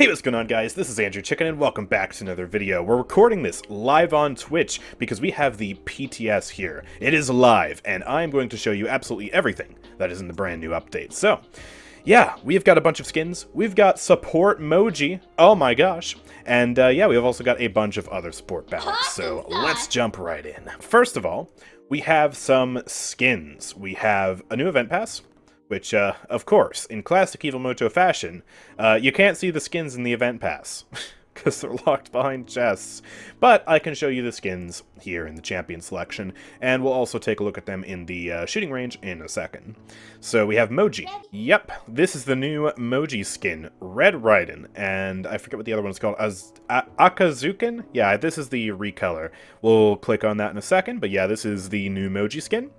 Hey, what's going on, guys? This is AndrewChicken, and welcome back to another video. We're recording this live on Twitch because we have the PTS here. It is live, and I'm going to show you absolutely everything that is in the brand new update. So, yeah, we've got a bunch of skins. We've got support Moji. Oh my gosh. And, yeah, we've also got a bunch of other support ballots. So, let's jump right in. First of all, we have some skins. We have a new event pass, which, of course, in classic Evil Mojo fashion, you can't see the skins in the event pass, because they're locked behind chests. But I can show you the skins here in the champion selection, and we'll also take a look at them in the shooting range in a second. So we have Moji. Yep, this is the new Moji Skin, Red Raiden, and I forget what the other one's called, Akazuken? Yeah, this is the recolor. We'll click on that in a second, but yeah, this is the new Moji Skin,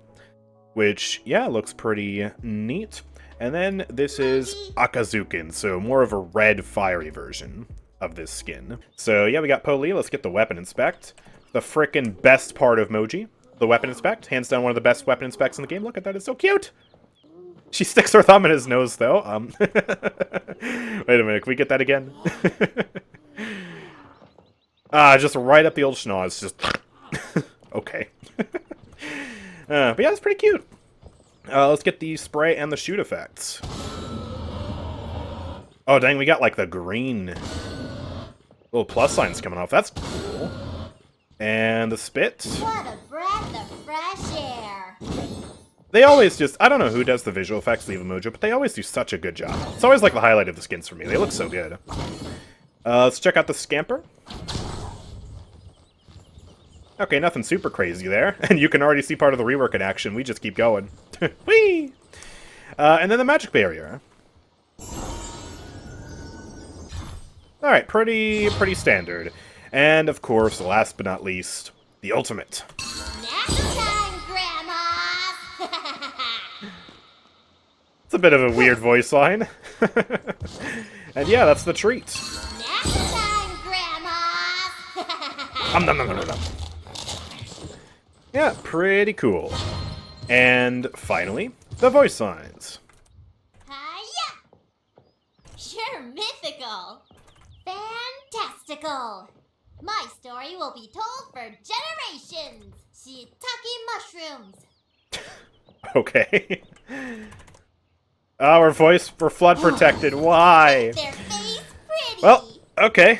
which, yeah, looks pretty neat. And then this is Akazuken, so more of a red, fiery version of this skin. So, yeah, we got Poli. Let's get the weapon inspect. The frickin' best part of Moji, the weapon inspect. Hands down one of the best weapon inspects in the game. Look at that, it's so cute! She sticks her thumb in his nose, though. Wait a minute, can we get that again? Just right up the old schnoz, just... okay. But yeah, it's pretty cute. Let's get the spray and the shoot effects. Oh, dang, we got, like, the green little plus signs coming off. That's cool. And the spit. What a breath of fresh air. They always just... I don't know who does the visual effects, Evil Mojo, but they always do such a good job. It's always, like, the highlight of the skins for me. They look so good. Let's check out the Scamper. Okay, nothing super crazy there. And you can already see part of the rework in action. We just keep going. Whee! And then the magic barrier. Alright, pretty standard. And, of course, last but not least, the ultimate. Nap time, Grandma! It's a bit of a weird voice line. And yeah, that's the treat. Nap time, Grandma! Nom, nom, nom, nom, nom. Yeah, pretty cool. And finally, the voice signs. Hiya! You're mythical. Fantastical. My story will be told for generations. Shiitake mushrooms. Okay. Our voice, we're flood protected. Why? Their face pretty. Well, okay.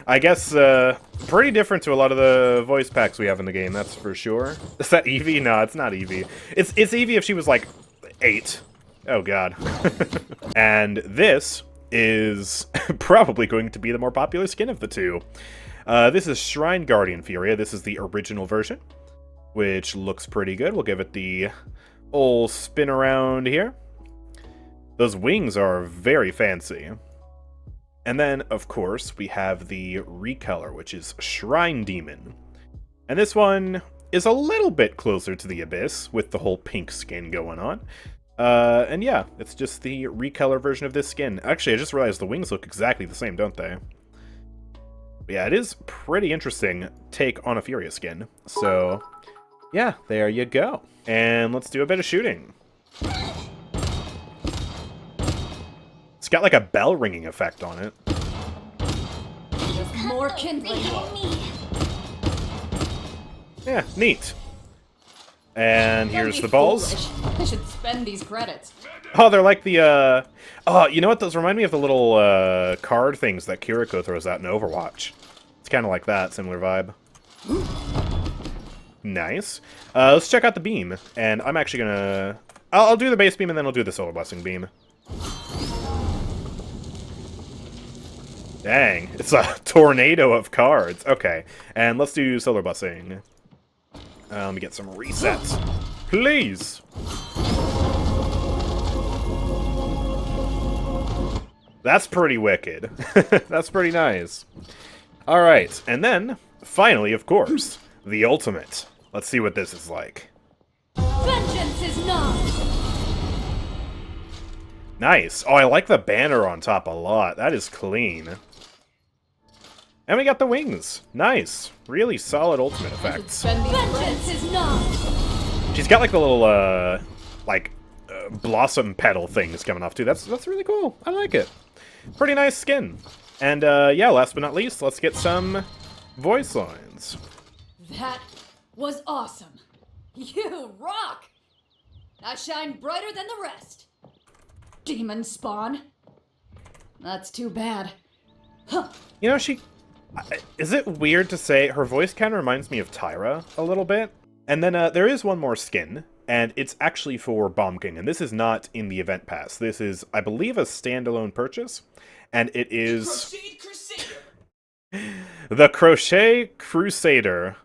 I guess, pretty different to a lot of the voice packs we have in the game, that's for sure. Is that Eevee? No, it's not Eevee. It's Eevee if she was, like, 8. Oh, God. And this is probably going to be the more popular skin of the two. This is Shrine Guardian Furia. This is the original version, which looks pretty good. We'll give it the old spin around here. Those wings are very fancy. And then, of course, we have the recolor, which is Shrine Demon. And this one is a little bit closer to the Abyss, with the whole pink skin going on. And yeah, it's just the recolor version of this skin. Actually, I just realized the wings look exactly the same, don't they? But yeah, it is pretty interesting take on a Furia skin. So, yeah, there you go. And let's do a bit of shooting. It's got like a bell ringing effect on it. Just more kindling. Yeah, neat. And here's the balls. Foolish. I should spend these credits. Oh, they're like the, oh, you know what? Those remind me of the little, card things that Kiriko throws out in Overwatch. It's kind of like that, similar vibe. Nice. Let's check out the beam. And I'm actually gonna... I'll do the base beam and then I'll do the Solar Blessing beam. Dang, it's a tornado of cards. Okay, and let's do Solar Blessing. Let me get some resets. Please! That's pretty wicked. That's pretty nice. Alright, and then, finally, of course, the ultimate. Let's see what this is like. Vengeance is not. Nice. Oh, I like the banner on top a lot. That is clean. And we got the wings. Nice. Really solid ultimate effects. Vengeance is not. She's got like the little, like, blossom petal things coming off too. That's really cool. I like it. Pretty nice skin. And yeah, last but not least, let's get some voice lines. That was awesome. You rock! I shine brighter than the rest. Demon spawn. That's too bad. Huh. You know, is it weird to say her voice kind of reminds me of Tyra a little bit? And then there is one more skin, and it's actually for Bomb King, and this is not in the event pass. This is, I believe, a standalone purchase, and it is the Crochet Crusader,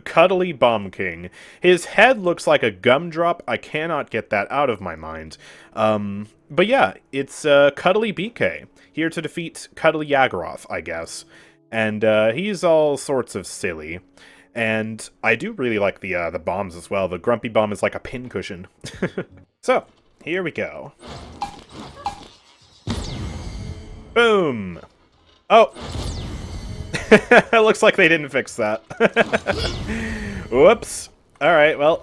Cuddly Bomb King. His head looks like a gumdrop. I cannot get that out of my mind. But yeah, it's Cuddly BK, here to defeat Cuddly Yaggroth, I guess. And he's all sorts of silly. And I do really like the bombs as well. The Grumpy Bomb is like a pincushion. So, here we go. Boom! Oh! It looks like they didn't fix that. Whoops. Alright, well,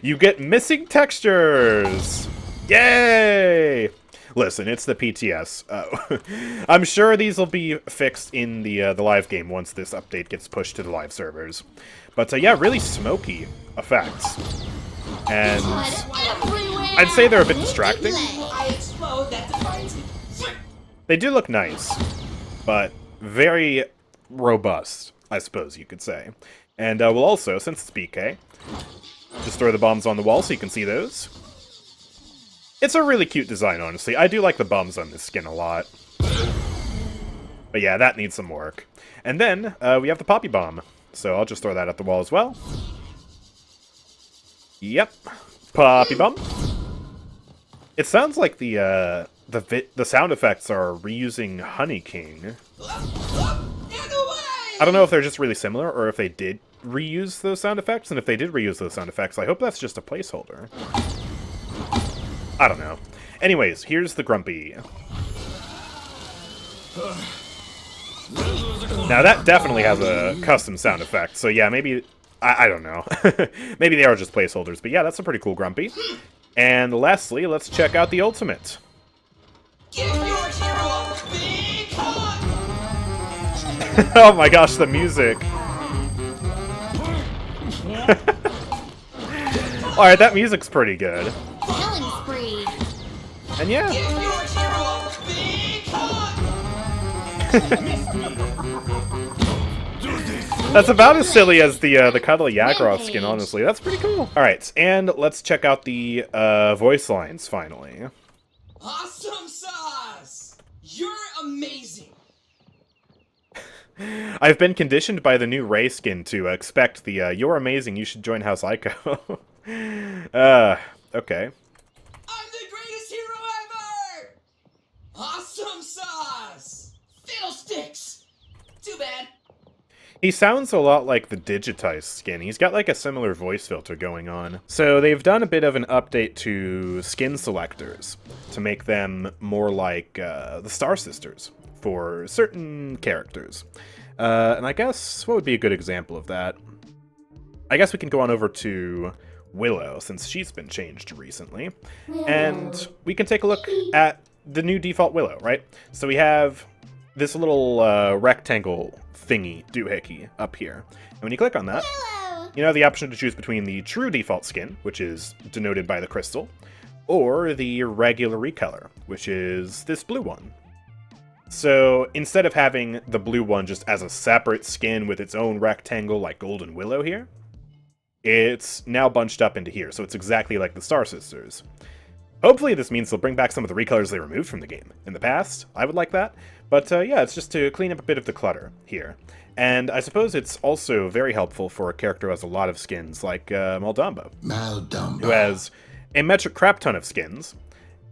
you get missing textures! Yay! Listen, it's the PTS. I'm sure these will be fixed in the live game once this update gets pushed to the live servers. But yeah, really smoky effects. And I'd say they're a bit distracting. They do look nice, but very robust, I suppose you could say. And we'll also, since it's BK, just throw the bombs on the wall so you can see those. It's a really cute design, honestly. I do like the bombs on this skin a lot. But yeah, that needs some work. And then, we have the Poppy Bomb. So I'll just throw that at the wall as well. Yep. Poppy Bomb. It sounds like the sound effects are reusing Honey King. I don't know if they're just really similar, or if they did reuse those sound effects. And if they did reuse those sound effects, I hope that's just a placeholder. I don't know. Anyways, here's the Grumpy. Now that definitely has a custom sound effect, so yeah, maybe... I don't know. Maybe they are just placeholders, but yeah, that's a pretty cool Grumpy. And lastly, let's check out the ultimate. Give your hero a big hug! Oh my gosh, the music. Alright, that music's pretty good. And yeah. That's about as silly as the Cuddly Yaggroth skin, honestly. That's pretty cool. Alright, and let's check out the voice lines, finally. Awesome sauce! You're amazing! I've been conditioned by the new Ray skin to expect the, you're amazing, you should join House Ico. Okay. Awesome sauce! Fiddlesticks! Too bad. He sounds a lot like the digitized skin. He's got like a similar voice filter going on. So they've done a bit of an update to Skin Selectors to make them more like the Star Sisters for certain characters. And I guess, what would be a good example of that? I guess we can go on over to Willow, since she's been changed recently. And we can take a look at the new default Willow, right? So we have this little rectangle thingy, doohickey, up here. And when you click on that, you have the option to choose between the true default skin, which is denoted by the crystal, or the regular recolor, which is this blue one. So instead of having the blue one just as a separate skin with its own rectangle like Golden Willow here, it's now bunched up into here, so it's exactly like the Star Sisters. Hopefully this means they'll bring back some of the recolors they removed from the game. In the past, I would like that. But yeah, it's just to clean up a bit of the clutter here. And I suppose it's also very helpful for a character who has a lot of skins, like Maldamba. Who has a metric crap ton of skins.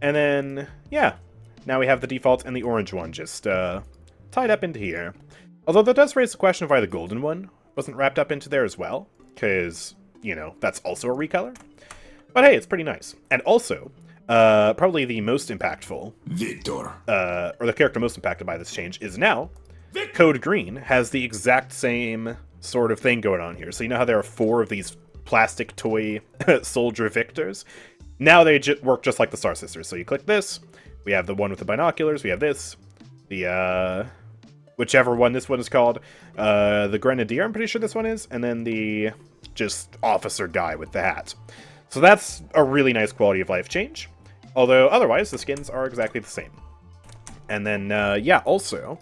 And then, yeah, now we have the default and the orange one just tied up into here. Although that does raise the question of why the golden one wasn't wrapped up into there as well. Because, you know, that's also a recolor. But hey, it's pretty nice. And also, probably the most impactful, Victor, or the character most impacted by this change is now, Code Green has the exact same sort of thing going on here. So you know how there are 4 of these plastic toy soldier Victors? Now they work just like the Star Sisters. So you click this, We have the one with the binoculars. We have this. The, whichever one this one is called. The Grenadier, I'm pretty sure this one is. And then the just officer guy with the hat. So that's a really nice quality of life change. Although, otherwise, the skins are exactly the same. And then, yeah, also,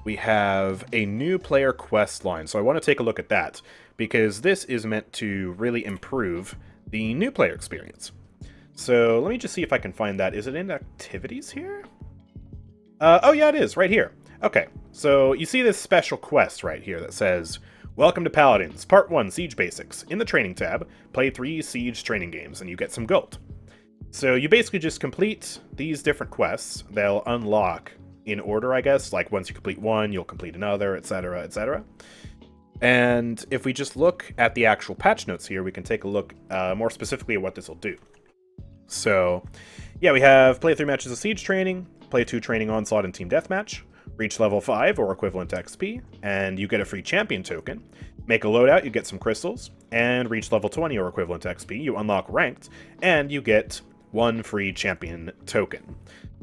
we have a new player quest line. So I want to take a look at that, because this is meant to really improve the new player experience. So let me just see if I can find that. Is it in activities here? Oh, yeah, it is, right here. Okay, so you see this special quest right here that says, Welcome to Paladins, Part 1, Siege Basics. In the Training tab, play 3 Siege training games, and you get some gold. So you basically just complete these different quests. They'll unlock in order, I guess. Like, once you complete one, you'll complete another, etc., etc. And if we just look at the actual patch notes here, we can take a look more specifically at what this will do. So, yeah, we have play 3 matches of Siege training, play 2 training onslaught and team deathmatch, reach level 5 or equivalent XP, and you get a free champion token. Make a loadout, you get some crystals, and reach level 20 or equivalent XP, you unlock ranked, and you get 1 free champion token.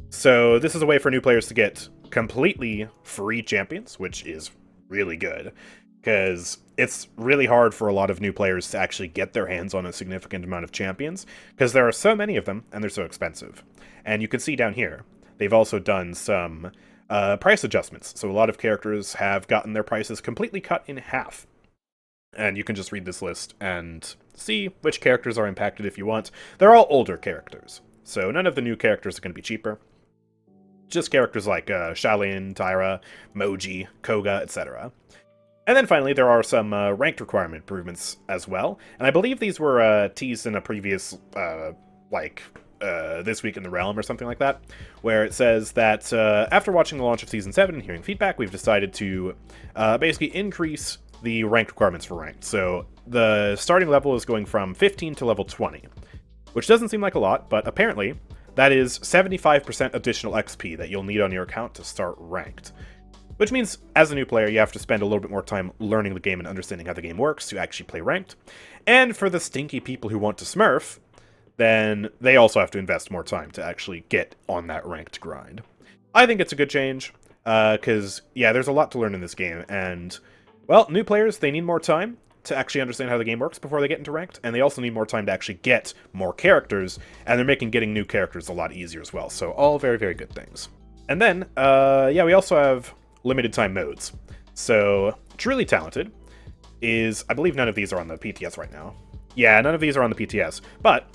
So this is a way for new players to get completely free champions, which is really good, because it's really hard for a lot of new players to actually get their hands on a significant amount of champions, because there are so many of them, and they're so expensive. And you can see down here, they've also done some price adjustments. So a lot of characters have gotten their prices completely cut in half. And you can just read this list and see which characters are impacted if you want. They're all older characters, so none of the new characters are going to be cheaper. Just characters like Shalin, Tyra, Moji, Koga, etc. And then finally, there are some ranked requirement improvements as well. And I believe these were teased in a previous, This Week in the Realm or something like that, where it says that after watching the launch of Season 7 and hearing feedback, we've decided to basically increase the ranked requirements for ranked. So the starting level is going from 15 to level 20, which doesn't seem like a lot, but apparently that is 75% additional XP that you'll need on your account to start ranked. Which means, as a new player, you have to spend a little bit more time learning the game and understanding how the game works to actually play ranked. And for the stinky people who want to smurf, then they also have to invest more time to actually get on that ranked grind. I think it's a good change, because, yeah, there's a lot to learn in this game, and, well, new players, they need more time to actually understand how the game works before they get into ranked, and they also need more time to actually get more characters, and they're making getting new characters a lot easier as well, so all very, very good things. And then, yeah, we also have limited time modes. So, Truly Talented is, I believe none of these are on the PTS right now. Yeah, none of these are on the PTS, but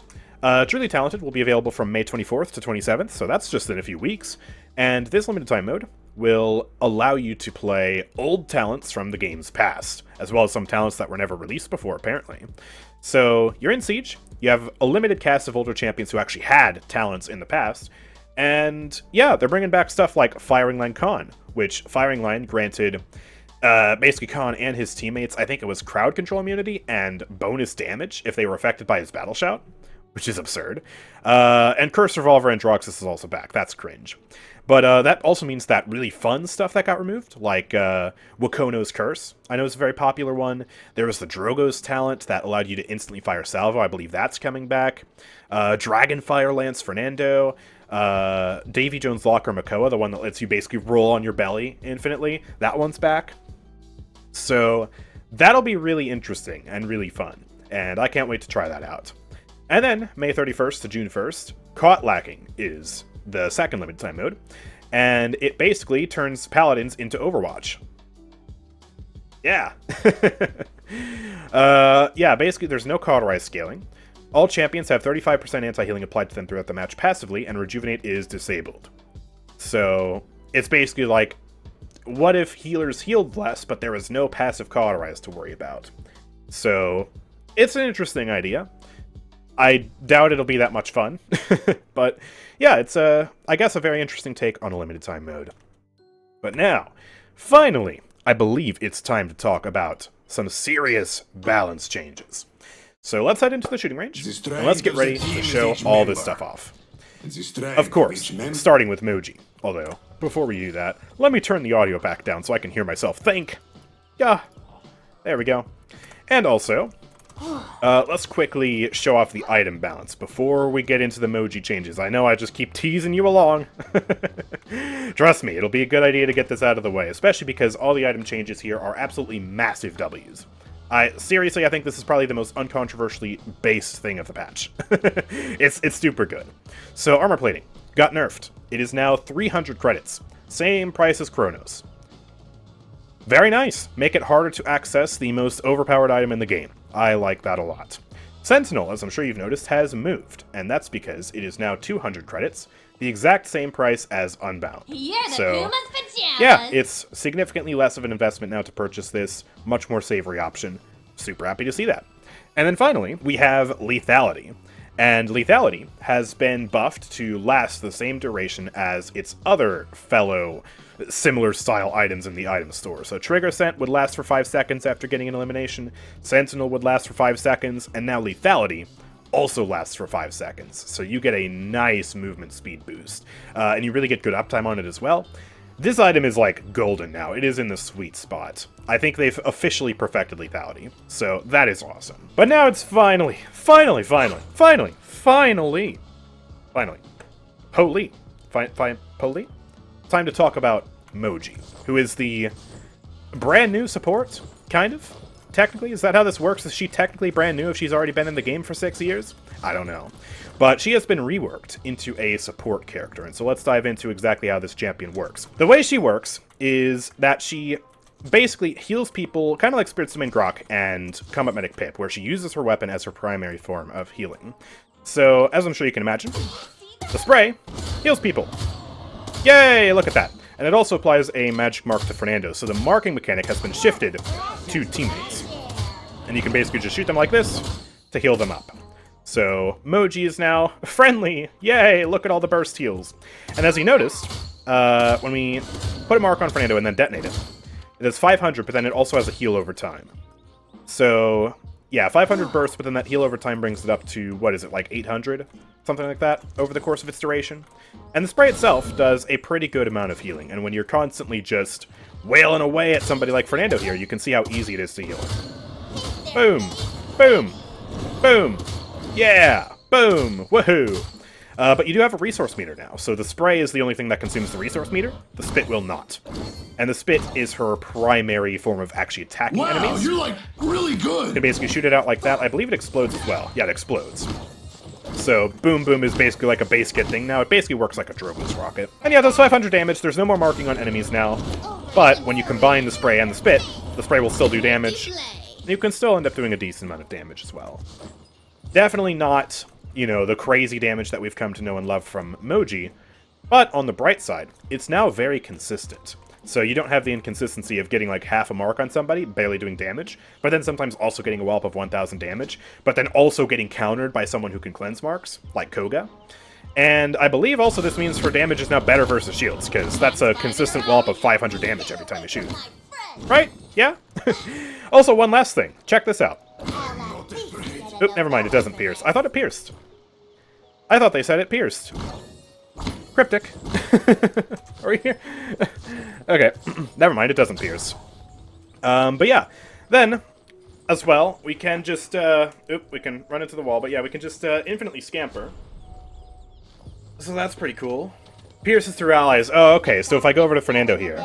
Truly Talented will be available from May 24th to 27th, so that's just in a few weeks, and this limited time mode will allow you to play old talents from the game's past, as well as some talents that were never released before, apparently. So, you're in Siege, you have a limited cast of older champions who actually had talents in the past, and yeah, they're bringing back stuff like Firing Line Khan, which Firing Line granted basically Khan and his teammates, I think it was crowd control immunity and bonus damage if they were affected by his battle shout, which is absurd. And Curse Revolver Androxus is also back. That's cringe. But that also means that really fun stuff that got removed, like Wakono's Curse. I know it's a very popular one. There was the Drogo's talent that allowed you to instantly fire salvo. I believe that's coming back. Dragonfire Lance Fernando. Davy Jones' Locker Makoa, the one that lets you basically roll on your belly infinitely. That one's back. So that'll be really interesting and really fun. And I can't wait to try that out. And then, May 31st to June 1st, Caught Lacking is the second limited time mode, and it basically turns Paladins into Overwatch. Yeah. Yeah, basically there's no cauterized scaling. All champions have 35% anti-healing applied to them throughout the match passively, and Rejuvenate is disabled. So, it's basically like, what if healers healed less, but there was no passive cauterized to worry about? So, it's an interesting idea. I doubt it'll be that much fun, but yeah, it's I guess a very interesting take on a limited time mode. But now, finally, I believe it's time to talk about some serious balance changes. So let's head into the shooting range, and let's get ready to show all this stuff off. Of course, starting with Moji. Although, before we do that, let me turn the audio back down so I can hear myself think. Yeah, there we go. And also, Let's quickly show off the item balance before we get into the Moji changes. I know I just keep teasing you along. Trust me, it'll be a good idea to get this out of the way, especially because all the item changes here are absolutely massive W's. Seriously, I think this is probably the most uncontroversially based thing of the patch. It's super good. So, armor plating got nerfed. It is now 300 credits. Same price as Chronos. Very nice. Make it harder to access the most overpowered item in the game. I like that a lot. Sentinel, as I'm sure you've noticed, has moved, and that's because it is now 200 credits, the exact same price as Unbound. You're the So, Puma's pajamas. yeah, it's significantly less of an investment now to purchase this, much more savory option. Super happy to see that. And then finally, we have Lethality. And Lethality has been buffed to last the same duration as its other fellow similar style items in the item store. So Trigger Scent would last for 5 seconds after getting an elimination, Sentinel would last for 5 seconds, and now Lethality also lasts for 5 seconds. So you get a nice movement speed boost. And you really get good uptime on it as well. This item is like golden now. It is in the sweet spot. I think they've officially perfected Lethality. So that is awesome. But now it's finally, holy, Poli? Time to talk about Moji, who is the brand new support, kind of. Technically, is that how this works? Is she technically brand new if she's already been in the game for 6 years? I don't know. But she has been reworked into a support character, and so let's dive into exactly how this champion works. The way she works is that she basically heals people, kind of like Spirit Summon Grohk and Combat Medic Pip, where she uses her weapon as her primary form of healing. So, as I'm sure you can imagine, the spray heals people. Yay, look at that. And it also applies a magic mark to Fernando, so the marking mechanic has been shifted to teammates. And you can basically just shoot them like this to heal them up. So, Moji is now friendly. Yay, look at all the burst heals. And as you noticed, when we put a mark on Fernando and then detonate it, it does 500, but then it also has a heal over time. So, yeah, 500 bursts, but then that heal over time brings it up to, what is it, like 800? Something like that, over the course of its duration. And the spray itself does a pretty good amount of healing, and when you're constantly just wailing away at somebody like Fernando here, you can see how easy it is to heal. Boom! Boom! Boom! Yeah! Boom! Woohoo! But you do have a resource meter now, so the spray is the only thing that consumes the resource meter. The spit will not. And the spit is her primary form of actually attacking enemies. Wow, you're like really good! You can basically shoot it out like that. I believe it explodes as well. Yeah, it explodes. So, Boom Boom is basically like a base kit thing now. It basically works like a Drogo's rocket. And yeah, those 500 damage, there's no more marking on enemies now. But when you combine the spray and the spray will still do damage. And you can still end up doing a decent amount of damage as well. Definitely not, you know, the crazy damage that we've come to know and love from Moji. But on the bright side, it's now very consistent. So you don't have the inconsistency of getting like half a mark on somebody, barely doing damage, but then sometimes also getting a wallop of 1000 damage, but then also getting countered by someone who can cleanse marks, like Koga. And I believe also this means for damage is now better versus shields, because that's a consistent wallop of 500 damage every time you shoot. Right? Yeah? Also, one last thing. Check this out. Oop, never mind, it doesn't pierce. I thought it pierced. I thought they said it pierced. Cryptic. Are we here? Okay, never mind, it doesn't pierce. But yeah, then, as well, we can just, we can run into the wall, but yeah, we can just infinitely scamper. So that's pretty cool. Pierces through allies. Oh, okay, so if I go over to Fernando here.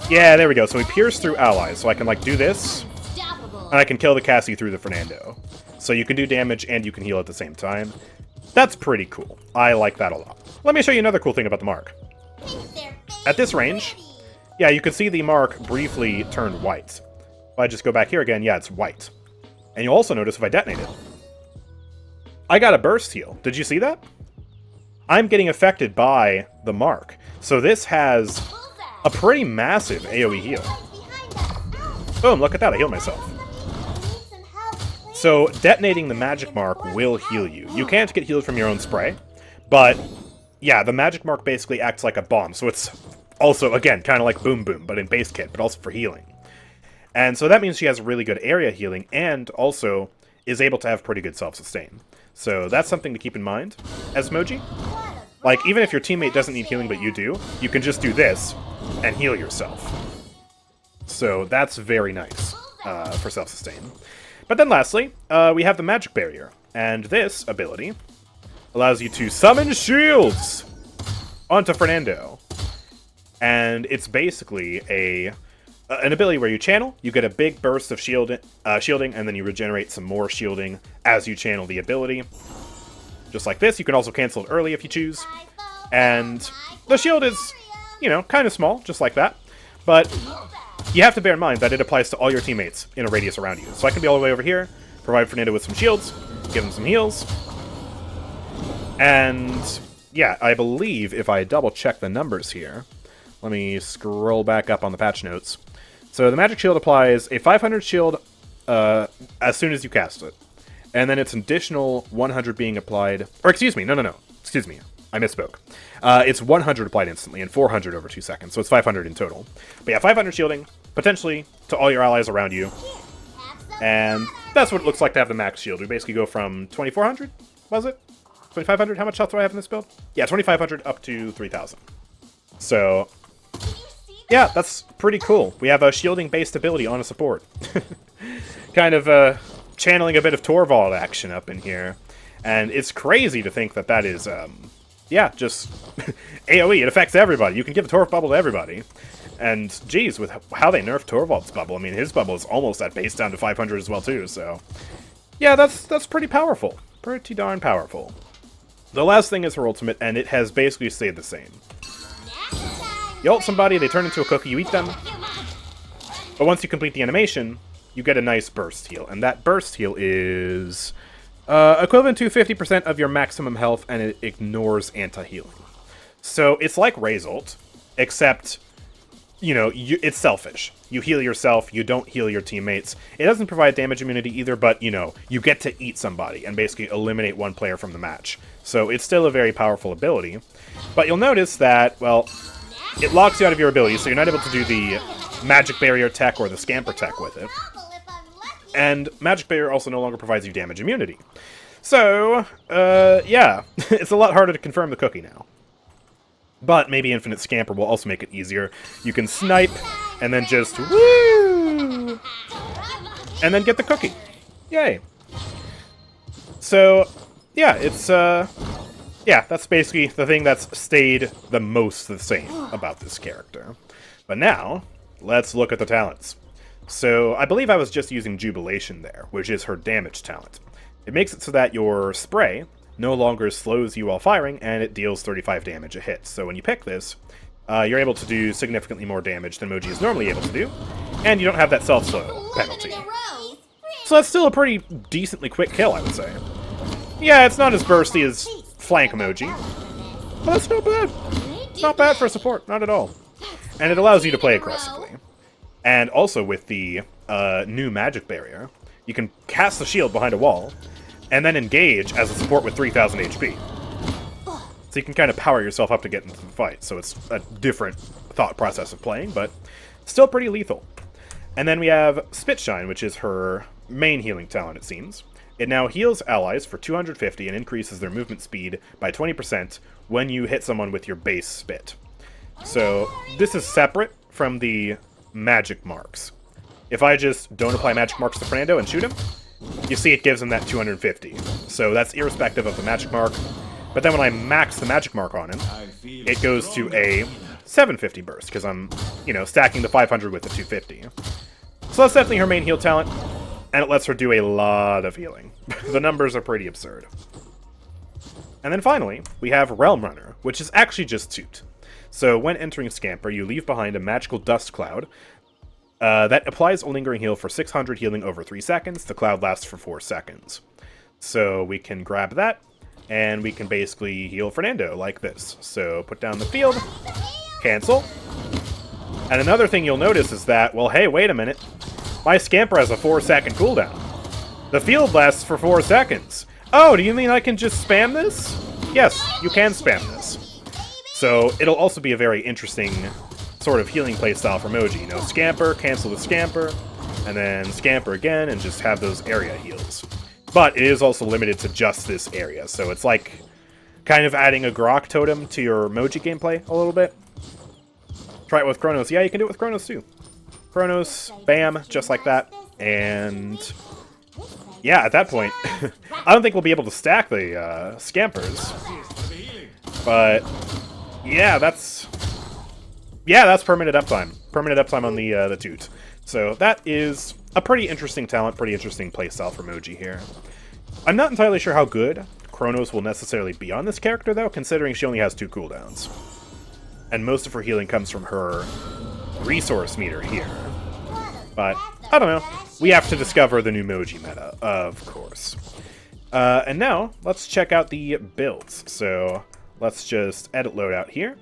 Yeah, there we go. So we pierce through allies, so I can, like, do this, and I can kill the Cassie through the Fernando. So you can do damage and you can heal at the same time. That's pretty cool. I like that a lot. Let me show you another cool thing about the mark. At this range, yeah, you can see the mark briefly turn white. If I just go back here again, yeah, it's white. And you'll also notice if I detonate it, I got a burst heal. Did you see that? I'm getting affected by the mark. So this has a pretty massive AoE heal. Boom, look at that, I healed myself. So, detonating the magic mark will heal you. You can't get healed from your own spray, but, yeah, the magic mark basically acts like a bomb, so it's also, again, kind of like Boom Boom, but in base kit, but also for healing. And so that means she has really good area healing, and also is able to have pretty good self-sustain. So that's something to keep in mind as Moji. Like, even if your teammate doesn't need healing but you do, you can just do this and heal yourself. So that's very nice. for self-sustain. But then lastly, we have the Magic Barrier. And this ability allows you to summon shields onto Fernando. And it's basically an ability where you channel, you get a big burst of shielding, and then you regenerate some more shielding as you channel the ability. Just like this. You can also cancel it early if you choose. And the shield is, you know, kind of small, just like that. But you have to bear in mind that it applies to all your teammates in a radius around you. So I can be all the way over here, provide Fernando with some shields, give him some heals. And yeah, I believe if I double check the numbers here, let me scroll back up on the patch notes. So the Magic Shield applies a 500 shield as soon as you cast it. And then it's an additional 100 being applied... Or excuse me, no. Excuse me, I misspoke. It's 100 applied instantly and 400 over 2 seconds, so it's 500 in total. But yeah, 500 shielding, potentially to all your allies around you. And that's what it looks like to have the max shield. We basically go from 2400, was it? 2500? How much health do I have in this build? Yeah, 2500 up to 3000. So... yeah, that's pretty cool. We have a shielding-based ability on a support. Kind of channeling a bit of Torvald action up in here. And it's crazy to think that that is, yeah, just AoE. It affects everybody. You can give a Torv bubble to everybody. And, geez, with how they nerfed Torvald's bubble, I mean, his bubble is almost at base down to 500 as well, too. So, yeah, that's pretty powerful. Pretty darn powerful. The last thing is her ultimate, and it has basically stayed the same. You ult somebody, they turn into a cookie, you eat them. But once you complete the animation, you get a nice burst heal. And that burst heal is equivalent to 50% of your maximum health, and it ignores anti-healing. So it's like Ray's ult, except, you know, it's selfish. You heal yourself, you don't heal your teammates. It doesn't provide damage immunity either, but, you know, you get to eat somebody and basically eliminate one player from the match. So it's still a very powerful ability. But you'll notice that, well... it locks you out of your abilities, so you're not able to do the Magic Barrier tech or the Scamper tech with it. And Magic Barrier also no longer provides you damage immunity. So, yeah, it's a lot harder to confirm the cookie now. But maybe Infinite Scamper will also make it easier. You can snipe, and then just woo! And then get the cookie. Yay. So, yeah, it's, yeah, that's basically the thing that's stayed the most the same about this character. But now, let's look at the talents. So, I believe I was just using Jubilation there, which is her damage talent. It makes it so that your spray no longer slows you while firing, and it deals 35 damage a hit. So when you pick this, you're able to do significantly more damage than Moji is normally able to do, and you don't have that self-slow penalty. So that's still a pretty decently quick kill, I would say. Yeah, it's not as bursty as Flank Moji, but it's not bad. It's not bad for support, not at all. And it allows you to play aggressively. And also with the new Magic Barrier, you can cast the shield behind a wall, and then engage as a support with 3000 HP. So you can kind of power yourself up to get into the fight, so it's a different thought process of playing, but still pretty lethal. And then we have Spitshine, which is her main healing talent, it seems. It now heals allies for 250 and increases their movement speed by 20% when you hit someone with your base spit. So this is separate from the magic marks. If I just don't apply magic marks to Fernando and shoot him, you see it gives him that 250. So that's irrespective of the magic mark. But then when I max the magic mark on him, it goes to a 750 burst, because I'm, you know, stacking the 500 with the 250. So that's definitely her main heal talent, and it lets her do a lot of healing. The numbers are pretty absurd. And then finally, we have Realm Runner, which is actually just Toot. So when entering Scamper, you leave behind a magical dust cloud that applies a lingering heal for 600 healing over 3 seconds. The cloud lasts for 4 seconds. So we can grab that, and we can basically heal Fernando like this. So put down the field, cancel. And another thing you'll notice is that, well, hey, wait a minute. My Scamper has a 4-second cooldown. The field lasts for 4 seconds. Oh, do you mean I can just spam this? Yes, you can spam this. So it'll also be a very interesting sort of healing playstyle for Moji. You know, Scamper, cancel the Scamper, and then Scamper again, and just have those area heals. But it is also limited to just this area, so it's like kind of adding a Grohk totem to your Moji gameplay a little bit. Try it with Kronos. Yeah, you can do it with Kronos too. Kronos, bam, just like that. And yeah, at that point, I don't think we'll be able to stack the Scampers. But yeah, that's permanent uptime. Permanent uptime on the Toot. So that is a pretty interesting talent, pretty interesting playstyle for Moji here. I'm not entirely sure how good Chronos will necessarily be on this character, though, considering she only has 2 cooldowns. And most of her healing comes from her resource meter here. But, I don't know. We have to discover the new Moji meta, of course. And now, let's check out the builds. So, let's just edit loadout here,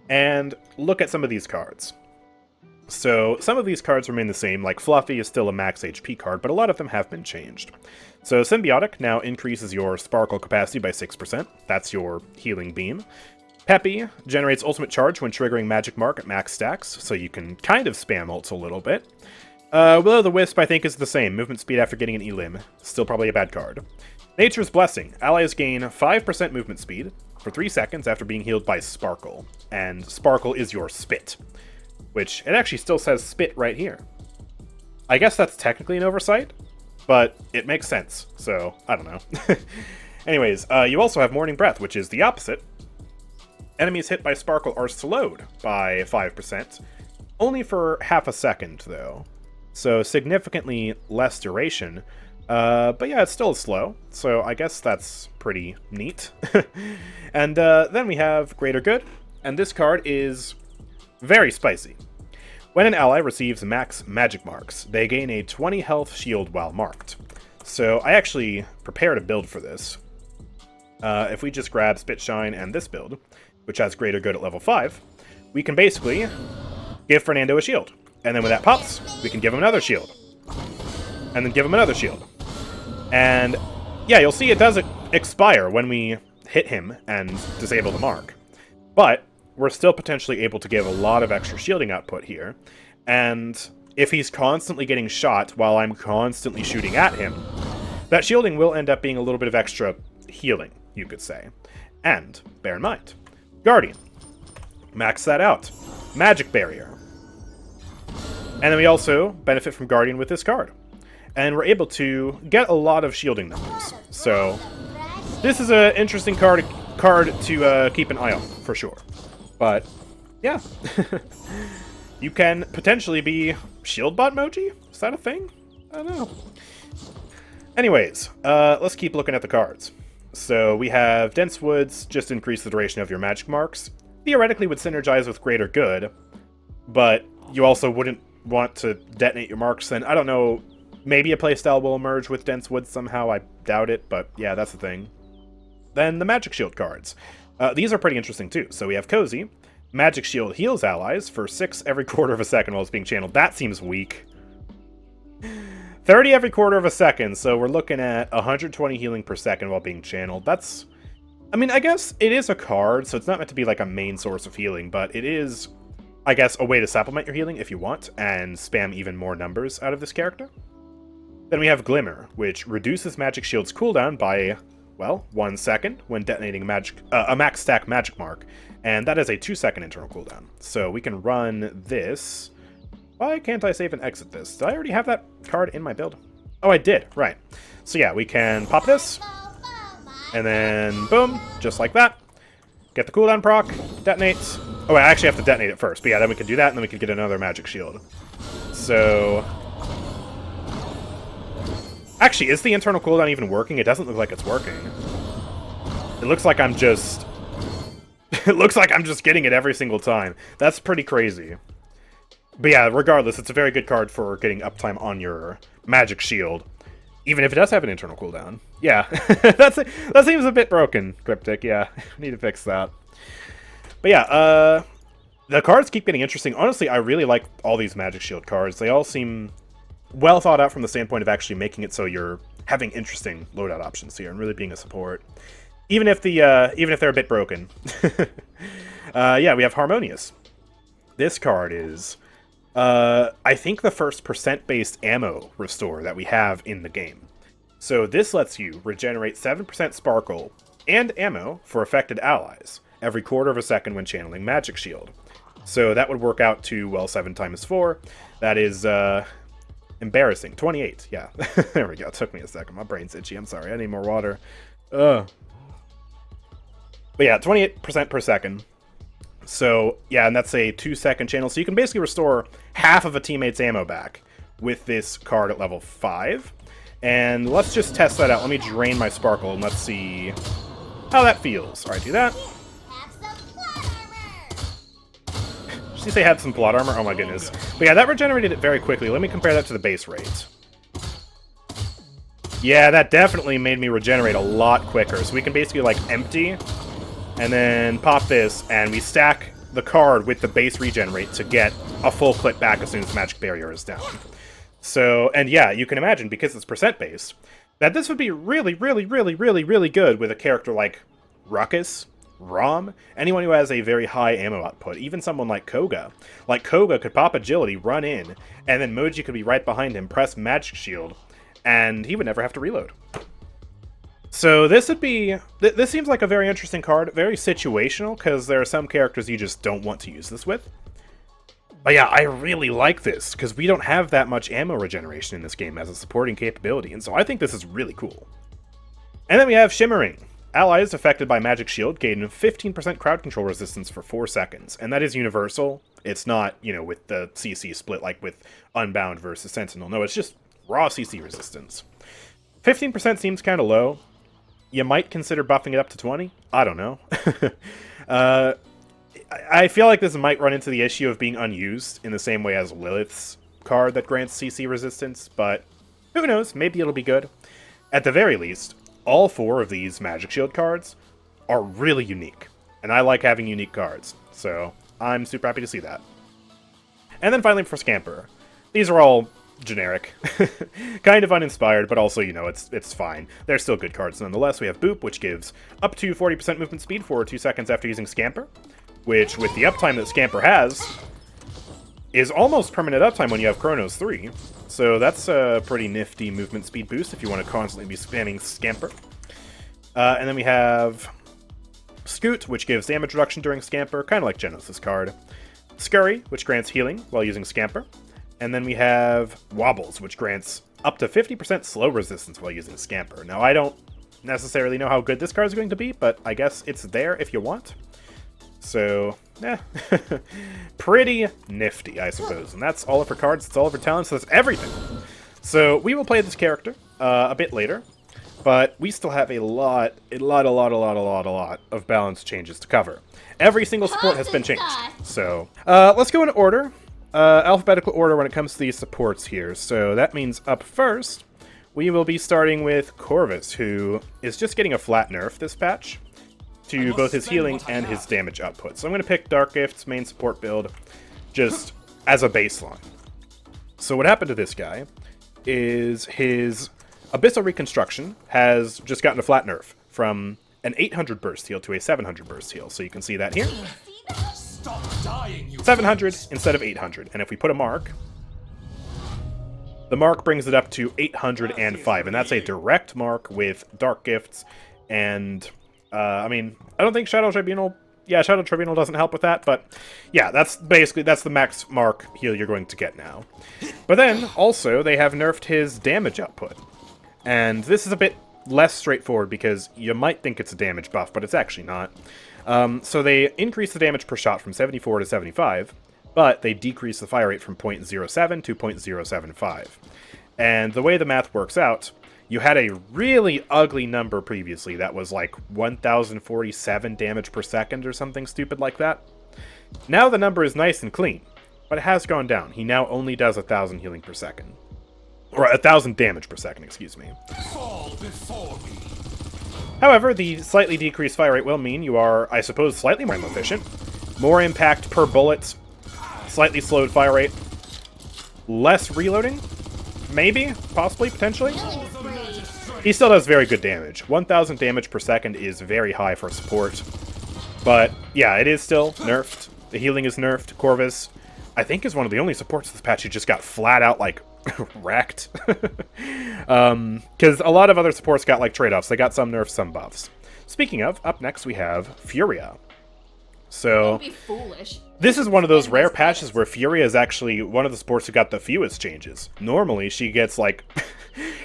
and look at some of these cards. So, some of these cards remain the same, like Fluffy is still a max HP card, but a lot of them have been changed. So, Symbiotic now increases your Sparkle capacity by 6%. That's your healing beam. Peppy generates Ultimate Charge when triggering Magic Mark at max stacks, so you can kind of spam ults a little bit. Will-o'-the-Wisp, I think, is the same. Movement speed after getting an Elim. Still probably a bad card. Nature's Blessing. Allies gain 5% movement speed for 3 seconds after being healed by Sparkle. And Sparkle is your Spit. Which, it actually still says Spit right here. I guess that's technically an oversight, but it makes sense, so I don't know. Anyways, you also have Morning Breath, which is the opposite. Enemies hit by Sparkle are slowed by 5%. Only for half a second, though. So significantly less duration. But yeah, it's still slow, so I guess that's pretty neat. And then we have Greater Good, and this card is very spicy. When an ally receives max magic marks, they gain a 20 health shield while marked. So I actually prepared a build for this. If we just grab Spitshine and this build, which has Greater Good at level 5, we can basically give Fernando a shield. And then when that pops, we can give him another shield. And then give him another shield. And yeah, you'll see it does expire when we hit him and disable the mark. But we're still potentially able to give a lot of extra shielding output here. And if he's constantly getting shot while I'm constantly shooting at him, that shielding will end up being a little bit of extra healing, you could say. And bear in mind, Guardian. Max that out. Magic Barrier. And then we also benefit from Guardian with this card. And we're able to get a lot of shielding numbers. So, this is an interesting card to keep an eye on, for sure. But, yeah. You can potentially be Shield Bot Moji? Is that a thing? I don't know. Anyways, let's keep looking at the cards. So we have Dense Woods, just increase the duration of your magic marks. Theoretically would synergize with Greater Good, but you also wouldn't want to detonate your marks, and I don't know, maybe a playstyle will emerge with Dense Woods somehow, I doubt it, but yeah, that's the thing. Then the Magic Shield cards. These are pretty interesting too. So we have Cozy. Magic Shield heals allies for 6 every quarter of a second while it's being channeled. That seems weak. 30 every quarter of a second, so we're looking at 120 healing per second while being channeled. That's... I mean, I guess it is a card, so it's not meant to be like a main source of healing, but it is, I guess, a way to supplement your healing if you want, and spam even more numbers out of this character. Then we have Glimmer, which reduces Magic Shield's cooldown by, well, 1 second when detonating a max stack magic mark, and that is a 2-second internal cooldown. So we can run this... Why can't I save and exit this? Did I already have that card in my build? Oh, I did, right. So yeah, we can pop this, and then boom, just like that. Get the cooldown proc, detonates. Oh, I actually have to detonate it first, but yeah, then we can do that, and then we can get another magic shield. So... Actually, is the internal cooldown even working? It doesn't look like it's working. It looks like I'm just... it looks like I'm just getting it every single time. That's pretty crazy. But yeah, regardless, it's a very good card for getting uptime on your magic shield. Even if it does have an internal cooldown. Yeah, that seems a bit broken, Cryptic. Yeah, need to fix that. But yeah, the cards keep getting interesting. Honestly, I really like all these magic shield cards. They all seem well thought out from the standpoint of actually making it so you're having interesting loadout options here and really being a support. Even if they're a bit broken. Yeah, we have Harmonious. This card is... I think the first percent-based ammo restore that we have in the game. So this lets you regenerate 7% sparkle and ammo for affected allies every quarter of a second when channeling Magic Shield. So that would work out to, well, 7 times 4. That is Embarrassing. 28. Yeah. There we go. It took me a second. My brain's itchy. I'm sorry. I need more water. Ugh. But yeah, 28% per second. So, yeah, and that's a 2-second channel. So you can basically restore half of a teammate's ammo back with this card at level 5. And let's just test that out. Let me drain my sparkle and let's see how that feels. Alright, do that. Have some plot armor. Did you say have some plot armor? Oh my goodness. But yeah, that regenerated it very quickly. Let me compare that to the base rate. Yeah, that definitely made me regenerate a lot quicker. So we can basically, like, empty, and then pop this, and we stack the card with the base regen rate to get a full clip back as soon as the magic barrier is down. So, and yeah, you can imagine, because it's percent-based, that this would be really, really, really, really, really good with a character like Ruckus, Rom, anyone who has a very high ammo output, even someone like Koga. Like, Koga could pop agility, run in, and then Moji could be right behind him, press magic shield, and he would never have to reload. So this would be... This seems like a very interesting card, very situational, because there are some characters you just don't want to use this with. But yeah, I really like this, because we don't have that much ammo regeneration in this game as a supporting capability, and so I think this is really cool. And then we have Shimmering. Allies affected by Magic Shield gain 15% crowd control resistance for 4 seconds, and that is universal. It's not, you know, with the CC split like with Unbound versus Sentinel. No, it's just raw CC resistance. 15% seems kind of low. You might consider buffing it up to 20. I don't know. I feel like this might run into the issue of being unused in the same way as Lilith's card that grants CC resistance, but who knows? Maybe it'll be good. At the very least, all 4 of these Magic Shield cards are really unique, and I like having unique cards, so I'm super happy to see that. And then finally for Scamper. These are all generic. Kind of uninspired, but also, you know, it's fine. They're still good cards nonetheless. We have Boop, which gives up to 40% movement speed for 2 seconds after using Scamper, which, with the uptime that Scamper has, is almost permanent uptime when you have Chronos 3. So that's a pretty nifty movement speed boost if you want to constantly be spamming Scamper. And then we have Scoot, which gives damage reduction during Scamper, kind of like Jenos' card. Scurry, which grants healing while using Scamper. And then we have Wobbles, which grants up to 50% slow resistance while using Scamper. Now, I don't necessarily know how good this card is going to be, but I guess it's there if you want. So, pretty nifty, I suppose. And that's all of her cards, that's all of her talents, that's everything. So, we will play this character a bit later, but we still have a lot of balance changes to cover. Every single support has been changed. So, let's go in order. Alphabetical order when it comes to these supports here. So that means up first, we will be starting with Corvus, who is just getting a flat nerf this patch to both his healing and his damage output. So I'm going to pick Dark Gift's main support build just as a baseline. So what happened to this guy is his Abyssal Reconstruction has just gotten a flat nerf from an 800 burst heal to a 700 burst heal. So you can see that here. 700 instead of 800, and if we put a mark, the mark brings it up to 805, and that's a direct mark with Dark Gifts, and, I mean, I don't think Shadow Tribunal, yeah, Shadow Tribunal doesn't help with that, but, yeah, that's the max mark heal you're going to get now. But then, also, they have nerfed his damage output, and this is a bit less straightforward because you might think it's a damage buff, but it's actually not. So they increase the damage per shot from 74 to 75, but they decrease the fire rate from 0.07 to 0.075. And the way the math works out, you had a really ugly number previously that was like 1047 damage per second or something stupid like that. Now the number is nice and clean, but it has gone down. He now only does 1,000 healing per second. Or 1,000 damage per second, excuse me. Fall before me. However, the slightly decreased fire rate will mean you are, I suppose, slightly more efficient. More impact per bullet, slightly slowed fire rate, less reloading, maybe, possibly, potentially. He still does very good damage. 1,000 damage per second is very high for support. But, yeah, it is still nerfed. The healing is nerfed. Corvus, I think, is one of the only supports this patch who just got flat out, like, wrecked. Because a lot of other supports got like trade-offs. They got some nerfs, some buffs. Speaking of, up next we have Furia. So Don't be foolish. this is one of those rare patches where Furia is actually one of the supports who got the fewest changes. Normally, she gets like,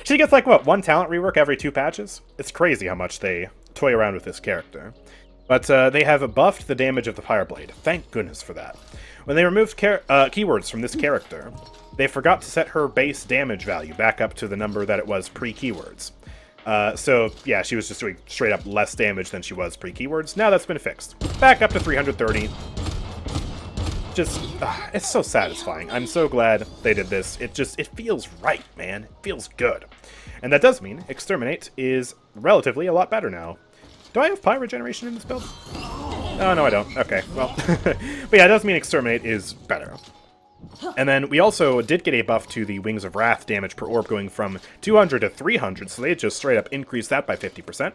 she gets like, what, 1 talent rework every 2 patches? It's crazy how much they toy around with this character. But they have buffed the damage of the Fire Blade. Thank goodness for that. When they removed keywords from this character, they forgot to set her base damage value back up to the number that it was pre-keywords. So, yeah, she was just doing straight up less damage than she was pre-keywords. Now that's been fixed. Back up to 330. Just, it's so satisfying. I'm so glad they did this. It feels right, man. It feels good. And that does mean Exterminate is relatively a lot better now. Do I have Pie Regeneration in this build? Oh, no, I don't. Okay, well. But yeah, it does mean Exterminate is better. And then we also did get a buff to the Wings of Wrath damage per orb going from 200 to 300, so they just straight up increased that by 50%.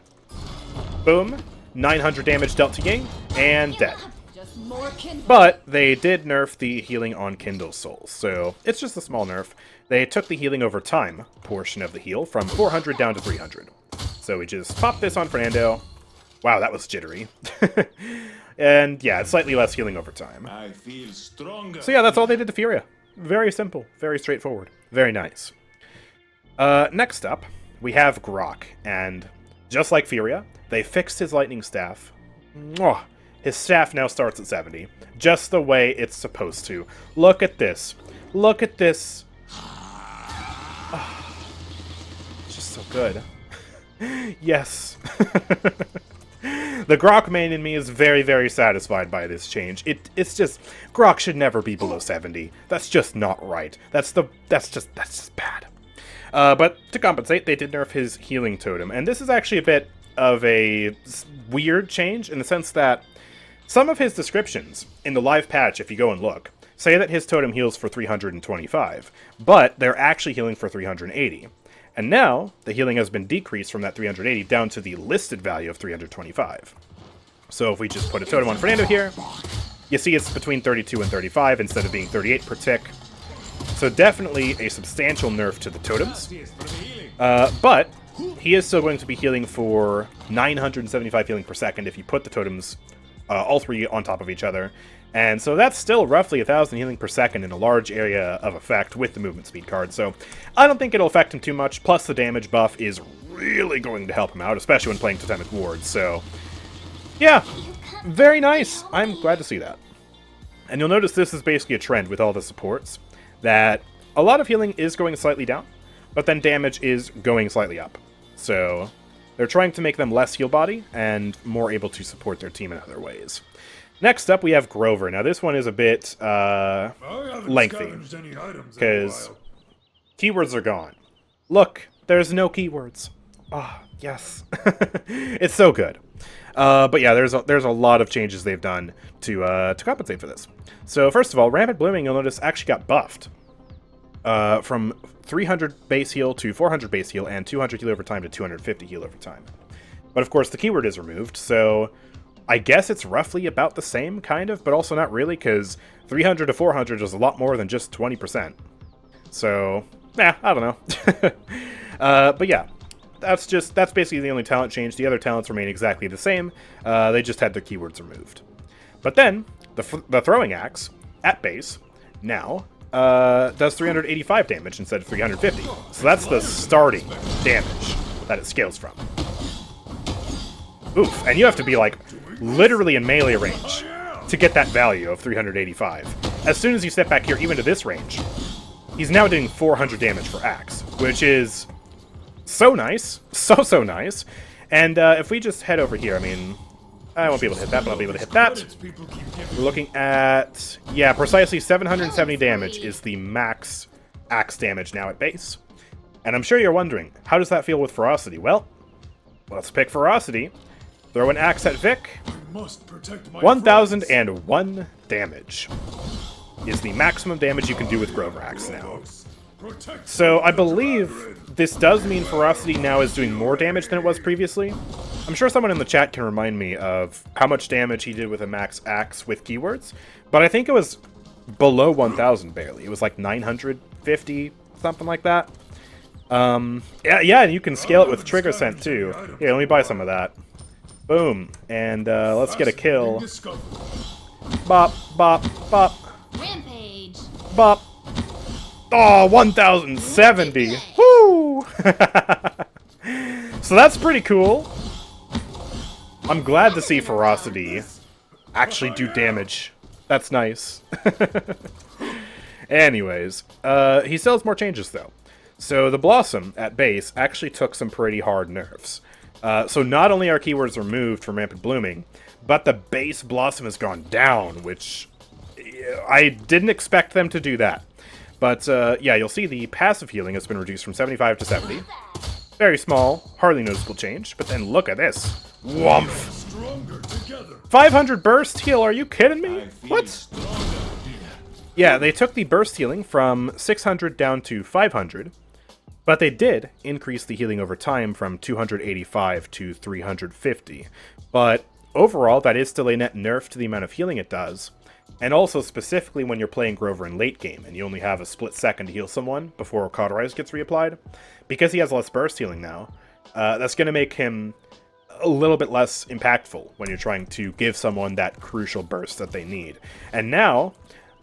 Boom. 900 damage dealt to Ying, and dead. Just more kindle. But they did nerf the healing on Kindle Souls, so it's just a small nerf. They took the healing over time portion of the heal from 400 down to 300. So we just popped this on Fernando. Wow, that was jittery. And yeah, it's slightly less healing over time. I feel stronger. So yeah, that's all they did to Furia. Very simple, very straightforward, very nice. Next up, we have Grohk, and just like Furia, they fixed his lightning staff. Mwah! His staff now starts at 70, just the way it's supposed to. Look at this. Look at this. Oh, it's just so good. Yes. The Grohk main in me is very, very satisfied by this change. It's just, Grohk should never be below 70. That's just not right. That's just bad. But to compensate, they did nerf his healing totem, and this is actually a bit of a weird change in the sense that some of his descriptions in the live patch, if you go and look, say that his totem heals for 325, but they're actually healing for 380. And now, the healing has been decreased from that 380 down to the listed value of 325. So if we just put a totem on Fernando here, you see it's between 32 and 35 instead of being 38 per tick. So definitely a substantial nerf to the totems. But he is still going to be healing for 975 healing per second if you put the totems, all 3 on top of each other. And so that's still roughly 1,000 healing per second in a large area of effect with the movement speed card. So I don't think it'll affect him too much. Plus the damage buff is really going to help him out, especially when playing Totemic Wards. So yeah, very nice. I'm glad to see that. And you'll notice this is basically a trend with all the supports, that a lot of healing is going slightly down, but then damage is going slightly up. So they're trying to make them less heal body and more able to support their team in other ways. Next up, we have Grover. Now, this one is a bit lengthy, because keywords are gone. Look, there's no keywords. Ah, oh, yes. It's so good. But yeah, there's a lot of changes they've done to compensate for this. So first of all, Rampant Blooming, you'll notice, actually got buffed from 300 base heal to 400 base heal and 200 heal over time to 250 heal over time. But of course, the keyword is removed, so I guess it's roughly about the same, kind of, but also not really, because 300 to 400 is a lot more than just 20%. So, I don't know. But yeah, that's basically the only talent change. The other talents remain exactly the same. They just had their keywords removed. But then, the throwing axe, at base, now, does 385 damage instead of 350. So that's the starting damage that it scales from. Oof, and you have to be, like, literally in melee range to get that value of 385. As soon as you step back here, even to this range, he's now doing 400 damage for axe, which is so nice. So nice. And if we just head over here, I mean, I won't be able to hit that, but I'll be able to hit that. We're looking at, yeah, precisely 770 damage is the max axe damage now at base. And I'm sure you're wondering, how does that feel with Ferocity? Well, let's pick Ferocity. Throw an axe at Vic. 1,001 damage is the maximum damage you can do with Grover Axe now. So I believe this does mean Ferocity now is doing more damage than it was previously. I'm sure someone in the chat can remind me of how much damage he did with a max axe with keywords, but I think it was below 1,000 barely. It was like 950, something like that. Yeah, and you can scale it with Trigger Scent too. Here, let me buy some of that. Boom, and let's get a kill Bop, bop, bop, Rampage. bop. Oh, 1070. Woo! So that's pretty cool. I'm glad to see Ferocity actually do damage. That's nice. Anyways, he still has more changes, though. So the Blossom at base actually took some pretty hard nerfs. So not only are keywords removed from Rampant Blooming, but the base Blossom has gone down, which I didn't expect them to do that. But yeah, you'll see the passive healing has been reduced from 75 to 70. Very small, hardly noticeable change, but then look at this. Woomph! 500 burst heal, are you kidding me? What? Yeah, they took the burst healing from 600 down to 500, but they did increase the healing over time from 285 to 350. But overall, that is still a net nerf to the amount of healing it does. And also specifically when you're playing Grover in late game and you only have a split second to heal someone before Cauterize gets reapplied. Because he has less burst healing now, that's going to make him a little bit less impactful when you're trying to give someone that crucial burst that they need. And now,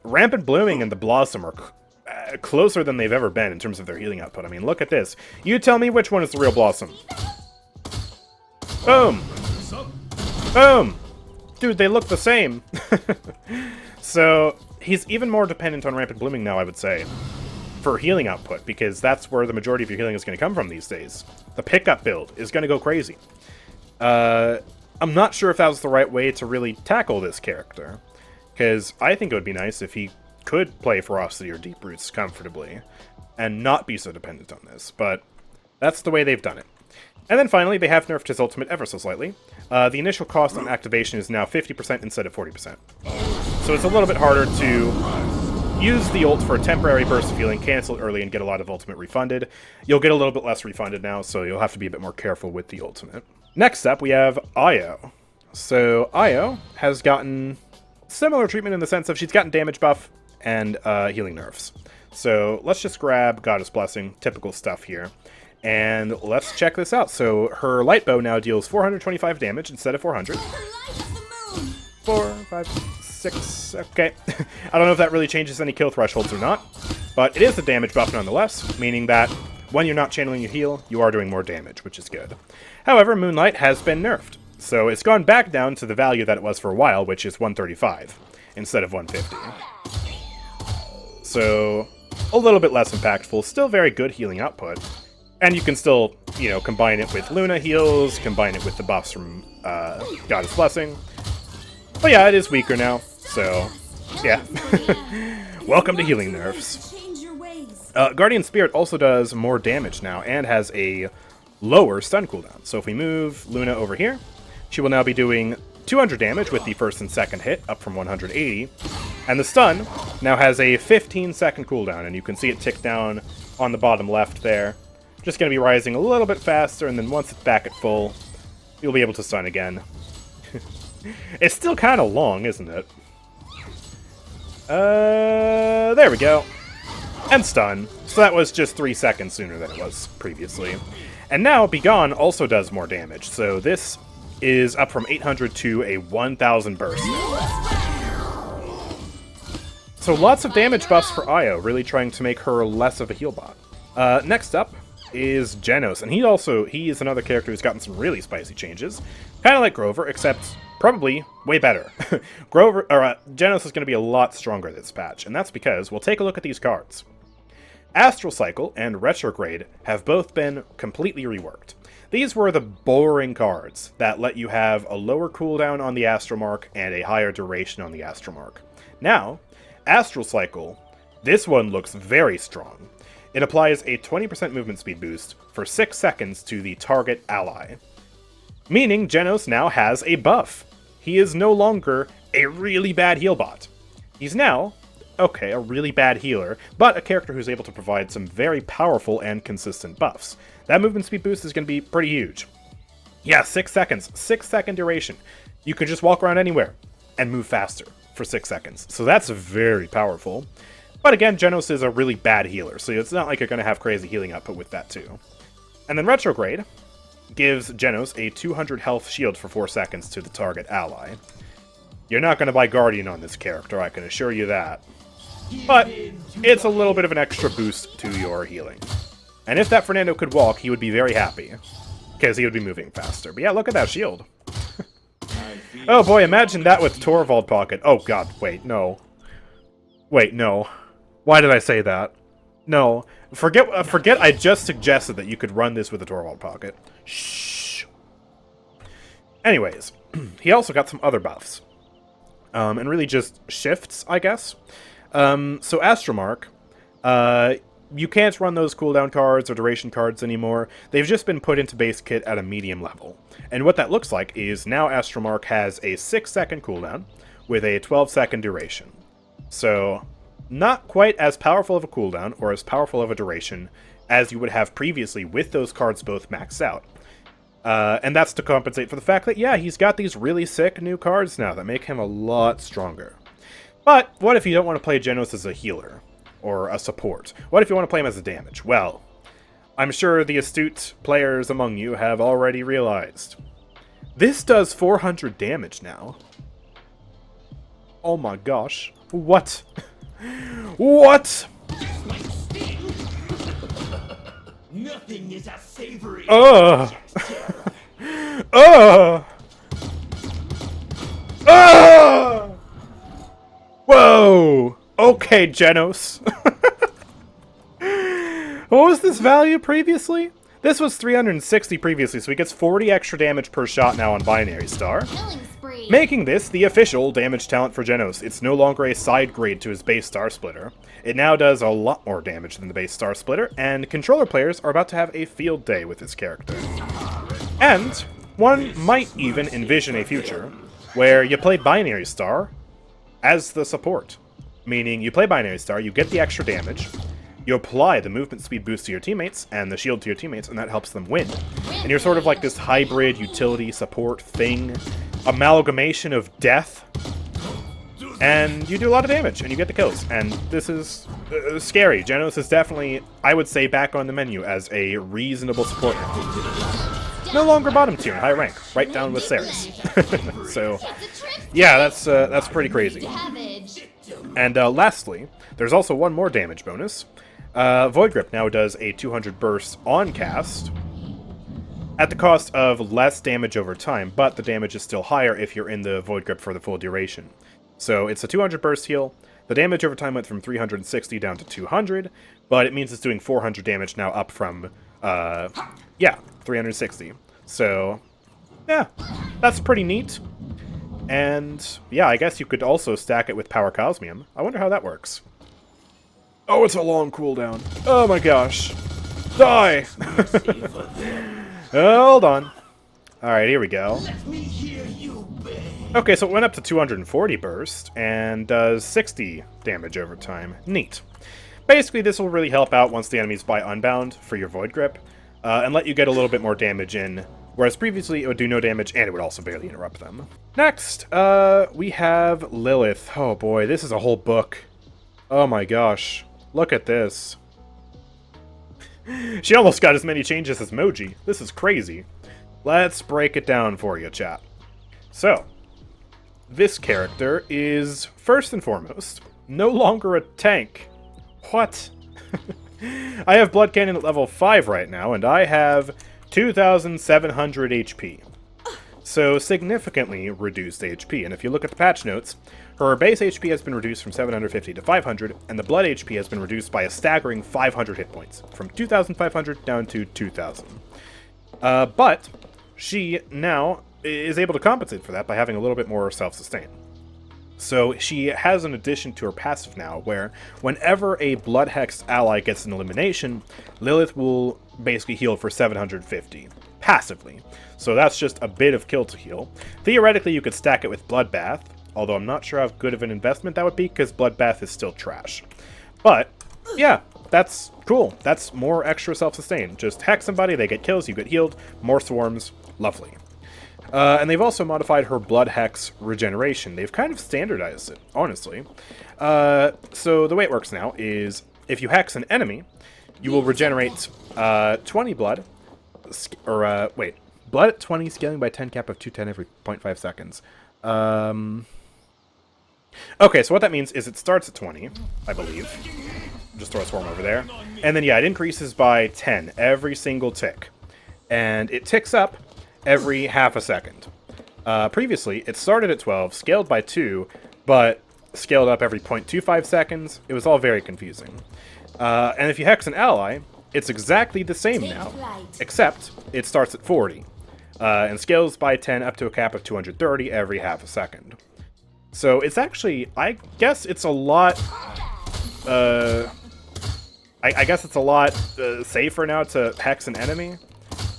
Rampant Blooming and the Blossom are closer than they've ever been in terms of their healing output. I mean, look at this. You tell me which one is the real Blossom. Boom! Boom! Dude, they look the same. So, he's even more dependent on Rampant Blooming now, I would say, for healing output, because that's where the majority of your healing is going to come from these days. The pickup build is going to go crazy. I'm not sure if that was the right way to really tackle this character, because I think it would be nice if he could play Ferocity or Deep Roots comfortably, and not be so dependent on this, but that's the way they've done it. And then finally, they have nerfed his ultimate ever so slightly. The initial cost on activation is now 50% instead of 40%. So it's a little bit harder to use the ult for a temporary burst of healing, cancel it early, and get a lot of ultimate refunded. You'll get a little bit less refunded now, so you'll have to be a bit more careful with the ultimate. Next up, we have Io. So Io has gotten similar treatment in the sense of she's gotten damage buff and healing nerfs. So let's just grab Goddess Blessing, typical stuff here. And let's check this out. So her light bow now deals 425 damage instead of 400. 4, 5, 6, okay. I don't know if that really changes any kill thresholds or not, but it is a damage buff nonetheless, meaning that when you're not channeling your heal, you are doing more damage, which is good. However, Moonlight has been nerfed, so it's gone back down to the value that it was for a while, which is 135 instead of 150. So a little bit less impactful, still very good healing output. And you can still, you know, combine it with Luna heals, combine it with the buffs from Goddess Blessing. But yeah, it is weaker now, so yeah. Welcome to healing nerfs. Guardian Spirit also does more damage now and has a lower stun cooldown. So if we move Luna over here, she will now be doing 200 damage with the first and second hit, up from 180. And the stun now has a 15-second cooldown, and you can see it tick down on the bottom left there. Just going to be rising a little bit faster, and then once it's back at full, you'll be able to stun again. It's still kind of long, isn't it? There we go. And stun. So that was just 3 seconds sooner than it was previously. And now Begone also does more damage, so this is up from 800 to a 1000 burst. So lots of damage buffs for Io, really trying to make her less of a heal bot. Next up is Jenos, and he is another character who's gotten some really spicy changes. Kind of like Grover, except probably way better. Jenos is going to be a lot stronger this patch, and that's because we'll take a look at these cards. Astral Cycle and Retrograde have both been completely reworked. These were the boring cards that let you have a lower cooldown on the Astral Mark and a higher duration on the Astral Mark. Now, Astral Cycle, this one looks very strong. It applies a 20% movement speed boost for 6 seconds to the target ally. Meaning Jenos now has a buff. He is no longer a really bad heal bot. He's now, okay, a really bad healer, but a character who's able to provide some very powerful and consistent buffs. That movement speed boost is going to be pretty huge. Yeah, 6 seconds. 6-second duration. You can just walk around anywhere and move faster for 6 seconds. So that's very powerful. But again, Jenos is a really bad healer, so it's not like you're going to have crazy healing output with that too. And then Retrograde gives Jenos a 200 health shield for 4 seconds to the target ally. You're not going to buy Guardian on this character, I can assure you that. But it's a little bit of an extra boost to your healing. And if that Fernando could walk, he would be very happy. Because he would be moving faster. But yeah, look at that shield. Oh boy, imagine that with Torvald Pocket. Oh god, wait, no. Wait, no. Why did I say that? No. Forget I just suggested that you could run this with a Torvald Pocket. Shh. Anyways, he also got some other buffs. And really just shifts, I guess. So Astromark, you can't run those cooldown cards or duration cards anymore. They've just been put into base kit at a medium level. And what that looks like is now Astromark has a 6-second cooldown with a 12-second duration. So, not quite as powerful of a cooldown or as powerful of a duration as you would have previously with those cards both maxed out. And that's to compensate for the fact that, yeah, he's got these really sick new cards now that make him a lot stronger. But what if you don't want to play Jenos as a healer? Or a support? What if you want to play him as a damage? Well, I'm sure the astute players among you have already realized. This does 400 damage now. Oh my gosh. What? What? Nothing is as savory. Ugh. Whoa! Okay, Jenos. What was this value previously? This was 360 previously, so he gets 40 extra damage per shot now on Binary Star. Killing spree. Making this the official damage talent for Jenos. It's no longer a side grade to his base Star Splitter. It now does a lot more damage than the base Star Splitter, and controller players are about to have a field day with this character. And one might even envision a future where you play Binary Star as the support. Meaning, you play Binary Star, you get the extra damage, you apply the movement speed boost to your teammates, and the shield to your teammates, and that helps them win. And you're sort of like this hybrid utility support thing, amalgamation of death, and you do a lot of damage, and you get the kills. And this is scary. Jenos is definitely, I would say, back on the menu as a reasonable support now. No longer bottom tier in high rank, right down with Seris. So, yeah, that's pretty crazy. Savage. And lastly, there's also one more damage bonus. Void Grip now does a 200 burst on cast at the cost of less damage over time, but the damage is still higher if you're in the Void Grip for the full duration. So it's a 200 burst heal. The damage over time went from 360 down to 200, but it means it's doing 400 damage now up from, 360. So, yeah, that's pretty neat. And, yeah, I guess you could also stack it with Power Cosmium. I wonder how that works. Oh, it's a long cooldown. Oh my gosh. Die! Hold on. Alright, here we go. Let me hear you beg. Okay, so it went up to 240 burst, and does 60 damage over time. Neat. Basically, this will really help out once the enemies buy Unbound for your Void Grip, and let you get a little bit more damage in, whereas previously it would do no damage, and it would also barely interrupt them. Next, we have Lillith. Oh boy, this is a whole book. Oh my gosh. Look at this. She almost got as many changes as Moji. This is crazy. Let's break it down for you, chat. So, this character is, first and foremost, no longer a tank. What? I have Blood Cannon at level 5 right now, and I have 2,700 HP. So, significantly reduced HP, and if you look at the patch notes, her base HP has been reduced from 750 to 500, and the blood HP has been reduced by a staggering 500 hit points, from 2,500 down to 2,000. But she now is able to compensate for that by having a little bit more self-sustain. So she has an addition to her passive now, where whenever a Blood Hex ally gets an elimination, Lillith will basically heal for 750, passively. So that's just a bit of kill to heal. Theoretically, you could stack it with Bloodbath, although I'm not sure how good of an investment that would be, because Bloodbath is still trash. But, yeah, that's cool. That's more extra self-sustain. Just hex somebody, they get kills, you get healed, more swarms, lovely. And they've also modified her Blood Hex regeneration. They've kind of standardized it, honestly. So the way it works now is, if you hex an enemy, you will regenerate 20 blood, blood at 20, scaling by 10 cap of 210 every 0.5 seconds. Okay, so what that means is it starts at 20, I believe. Just throw a swarm over there. And then, yeah, it increases by 10 every single tick. And it ticks up every half a second. Previously, it started at 12, scaled by 2, but scaled up every 0.25 seconds. It was all very confusing. And if you hex an ally, it's exactly the same now, except it starts at 40. And scales by 10 up to a cap of 230 every half a second. So it's actually, I guess it's a lot... I guess it's a lot safer now to hex an enemy.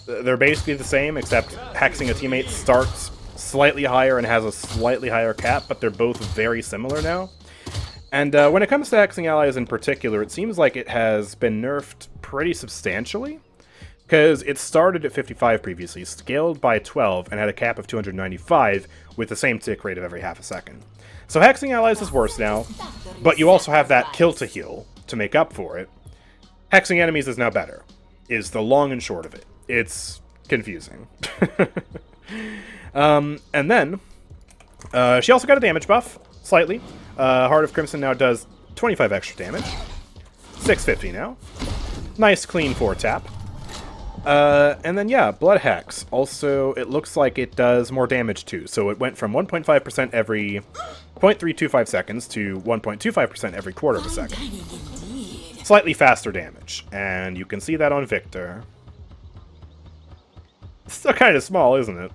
They're basically the same, except hexing a teammate starts slightly higher and has a slightly higher cap, but they're both very similar now. And when it comes to hexing allies in particular, it seems like it has been nerfed pretty substantially, because it started at 55 previously, scaled by 12, and had a cap of 295 with the same tick rate of every half a second. So hexing allies is worse now, but you also have that kill to heal to make up for it. Hexing enemies is now better, is the long and short of it. It's confusing. And then, she also got a damage buff, slightly. Heart of Crimson now does 25 extra damage. 650 now. Nice clean 4-tap. And then, yeah, Blood Hex. Also, it looks like it does more damage too. So it went from 1.5% every 0.325 seconds to 1.25% every quarter of a second. Slightly faster damage. And you can see that on Victor. It's still kind of small, isn't it?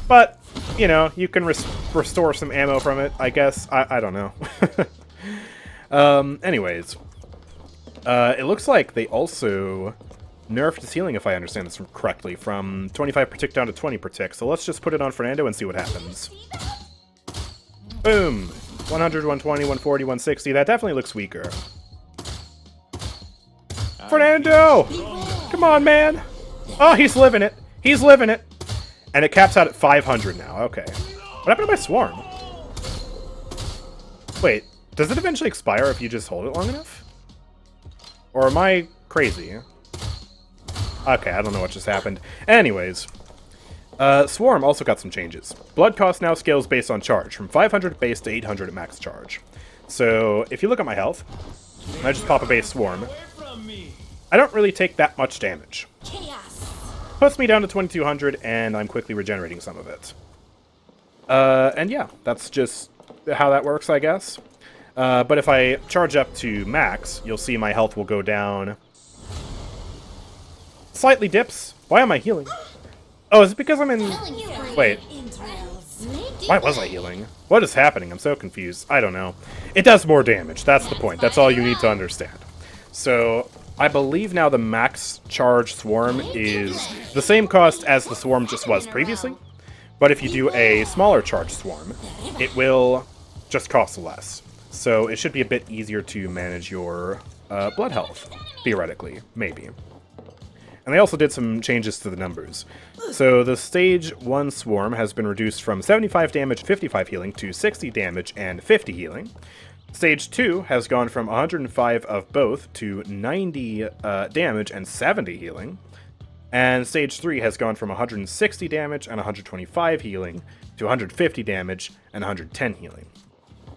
But, you know, you can restore some ammo from it, I guess. I don't know. Anyways. It looks like they also nerfed his healing, if I understand this correctly, from 25 per tick down to 20 per tick. So let's just put it on Fernando and see what happens. Boom! 100, 120, 140, 160. That definitely looks weaker. Fernando! Come on, man! Oh, he's living it. He's living it. And it caps out at 500 now. Okay. What happened to my swarm? Wait, does it eventually expire if you just hold it long enough? Or am I crazy? Okay, I don't know what just happened. Anyways. Swarm also got some changes. Blood cost now scales based on charge, from 500 at base to 800 at max charge. So, if you look at my health, I just pop a base swarm. I don't really take that much damage. Puts me down to 2200, and I'm quickly regenerating some of it. And yeah, that's just how that works, I guess. But if I charge up to max, you'll see my health will go down. Slightly dips. Why am I healing? Oh, is it because I'm in... Wait. Why was I healing? What is happening? I'm so confused. I don't know. It does more damage. That's the point. That's all you need to understand. So, I believe now the max charge swarm is the same cost as the swarm just was previously. But if you do a smaller charge swarm, it will just cost less. So it should be a bit easier to manage your blood health, theoretically, maybe. And they also did some changes to the numbers. So the stage 1 swarm has been reduced from 75 damage, 55 healing to 60 damage and 50 healing. Stage 2 has gone from 105 of both to 90 damage and 70 healing. And Stage 3 has gone from 160 damage and 125 healing to 150 damage and 110 healing.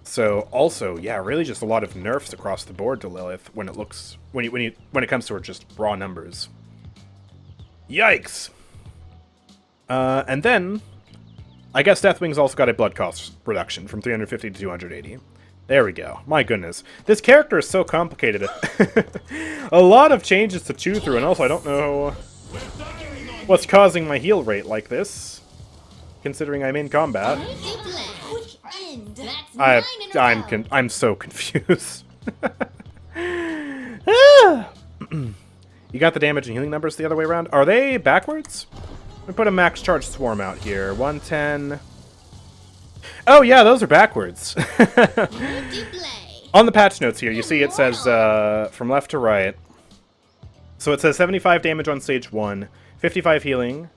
So also, yeah, really just a lot of nerfs across the board to Lillith when it comes to her just raw numbers. Yikes! And then, I guess Deathwing's also got a blood cost reduction from 350 to 280. There we go. My goodness. This character is so complicated. A lot of changes to chew through, and also I don't know what's causing my heal rate like this, considering I'm in combat. I'm so confused. You got the damage and healing numbers the other way around? Are they backwards? Let me put a max charge swarm out here. 110. Oh yeah, those are backwards. On the patch notes here, you see it says from left to right. So it says 75 damage on stage 1, 55 healing.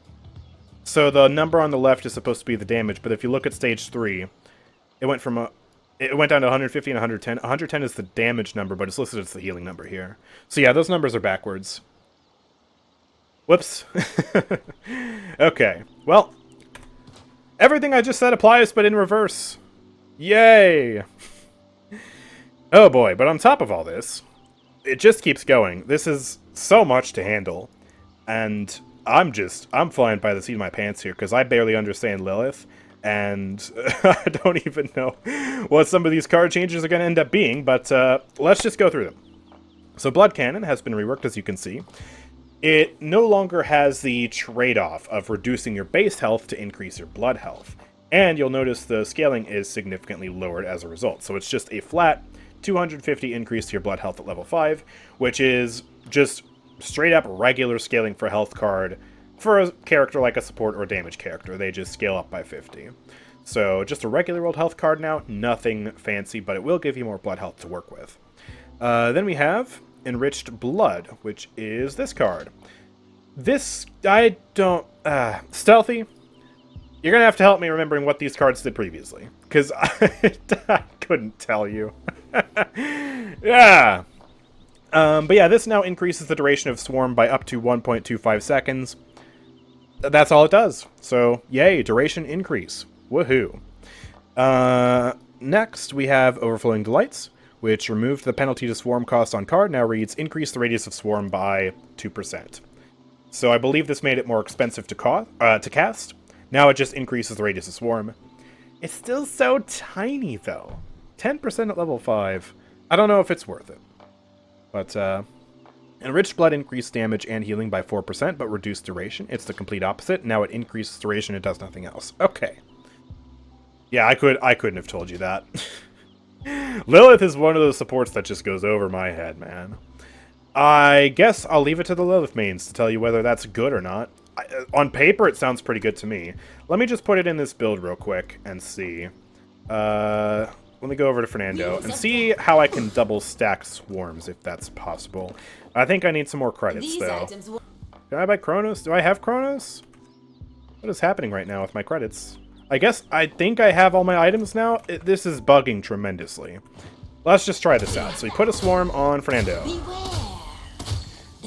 So the number on the left is supposed to be the damage, but if you look at stage 3, it went down to 150 and 110. 110 is the damage number, but it's listed as the healing number here. So yeah, those numbers are backwards. Whoops. Okay, well, everything I just said applies, but in reverse. Yay! Oh boy, but on top of all this, it just keeps going. This is so much to handle. And I'm flying by the seat of my pants here, because I barely understand Lillith, and I don't even know what some of these card changes are going to end up being, but let's just go through them. So Blood Cannon has been reworked, as you can see. It no longer has the trade-off of reducing your base health to increase your blood health. And you'll notice the scaling is significantly lowered as a result. So it's just a flat 250 increase to your blood health at level 5, which is just straight up regular scaling for a health card for a character like a support or damage character. They just scale up by 50. So just a regular old health card now, nothing fancy, but it will give you more blood health to work with. Then we have Enriched Blood, which is this card. This, I don't... Stealthy, you're going to have to help me remembering what these cards did previously, because I couldn't tell you. Yeah. But yeah, this now increases the duration of Swarm by up to 1.25 seconds. That's all it does. So, yay, duration increase. Woohoo. Next, we have Overflowing Delights, which removed the penalty to Swarm cost on card, now reads increase the radius of Swarm by 2%. So I believe this made it more expensive to cast. Now it just increases the radius of Swarm. It's still so tiny, though. 10% at level 5. I don't know if it's worth it. But, Enriched Blood increased damage and healing by 4%, but reduced duration. It's the complete opposite. Now it increases duration and does nothing else. Okay. Yeah, I couldn't have told you that. Lillith is one of those supports that just goes over my head, man. I guess I'll leave it to the Lillith mains to tell you whether that's good or not. On paper, it sounds pretty good to me. Let me just put it in this build real quick and see. Let me go over to Fernando and see how I can double stack swarms, if that's possible. I think I need some more credits, though. Can I buy Chronos? Do I have Chronos? What is happening right now with my credits? I think I have all my items now. This is bugging tremendously. Let's just try this out. So we put a swarm on Fernando.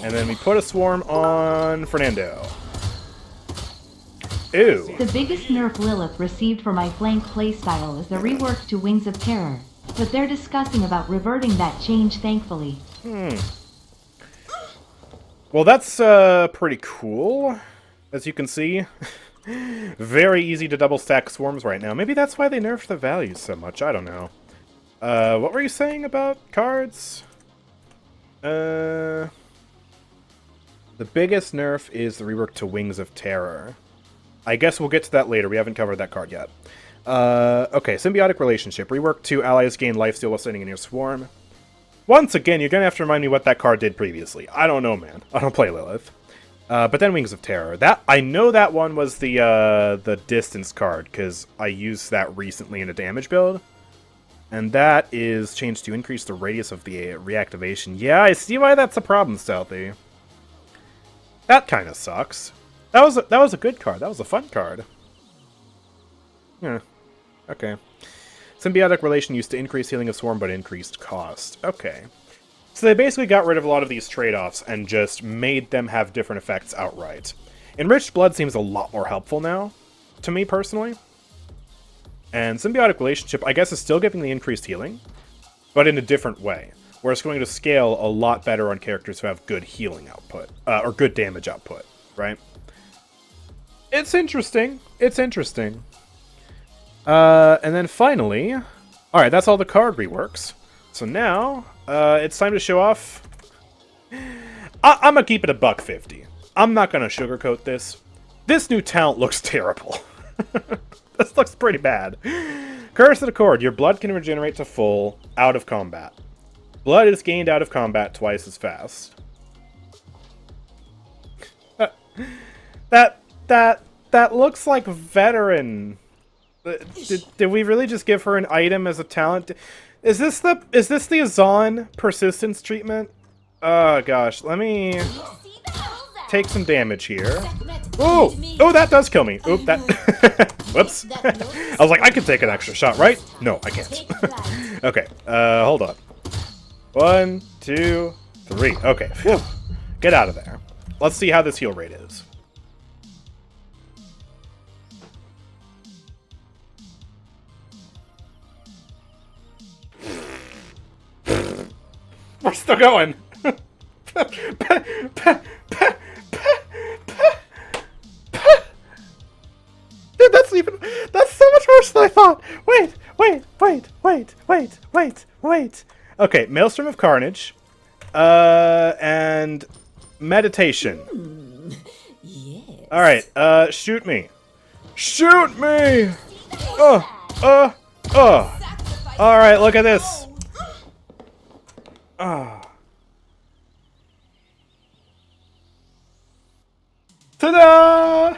And then we put a swarm on Fernando. Ew. The biggest nerf Lilith received for my flank playstyle is the rework to Wings of Terror, but they're discussing about reverting that change, thankfully. Well, that's pretty cool, as you can see. Very easy to double stack swarms right now. Maybe that's why they nerfed the values so much. I don't know. What were you saying about cards? The biggest nerf is the rework to Wings of Terror. I guess we'll get to that later. We haven't covered that card yet. Okay, Symbiotic Relationship. Rework to allies gain lifesteal while standing in your swarm. Once again, you're going to have to remind me what that card did previously. I don't know, man. I don't play Lilith. But then Wings of Terror. That I know that one was the distance card, because I used that recently in a damage build. And that is changed to increase the radius of the reactivation. Yeah, I see why that's a problem, Stealthy. That kind of sucks. That was a good card. That was a fun card. Yeah. Okay. Symbiotic Relation used to increase healing of Swarm, but increased cost. Okay. So they basically got rid of a lot of these trade-offs and just made them have different effects outright. Enriched Blood seems a lot more helpful now, to me personally. And Symbiotic Relationship, I guess, is still giving the increased healing, but in a different way, where it's going to scale a lot better on characters who have good healing output, or good damage output, right? It's interesting. It's interesting. And then finally... Alright, that's all the card reworks. So now, it's time to show off... I'm gonna keep it $150. I'm not gonna sugarcoat this. This new talent looks terrible. This looks pretty bad. Curse of the Cord. Your blood can regenerate to full out of combat. Blood is gained out of combat twice as fast. That looks like veteran. Did we really just give her an item as a talent? Is this the Azan persistence treatment? Oh gosh, let me take some damage here. Oh, that does kill me. Oop, that. Whoops. I was like, I can take an extra shot, right? No, I can't. Okay, hold on. 1, 2, 3. Okay, whew. Get out of there. Let's see how this heal rate is. We're still going. Dude, that's so much worse than I thought. Wait. Okay, Maelstrom of Carnage, and Meditation. Yes. All right, shoot me. Shoot me. All right, look at this. Ta-da!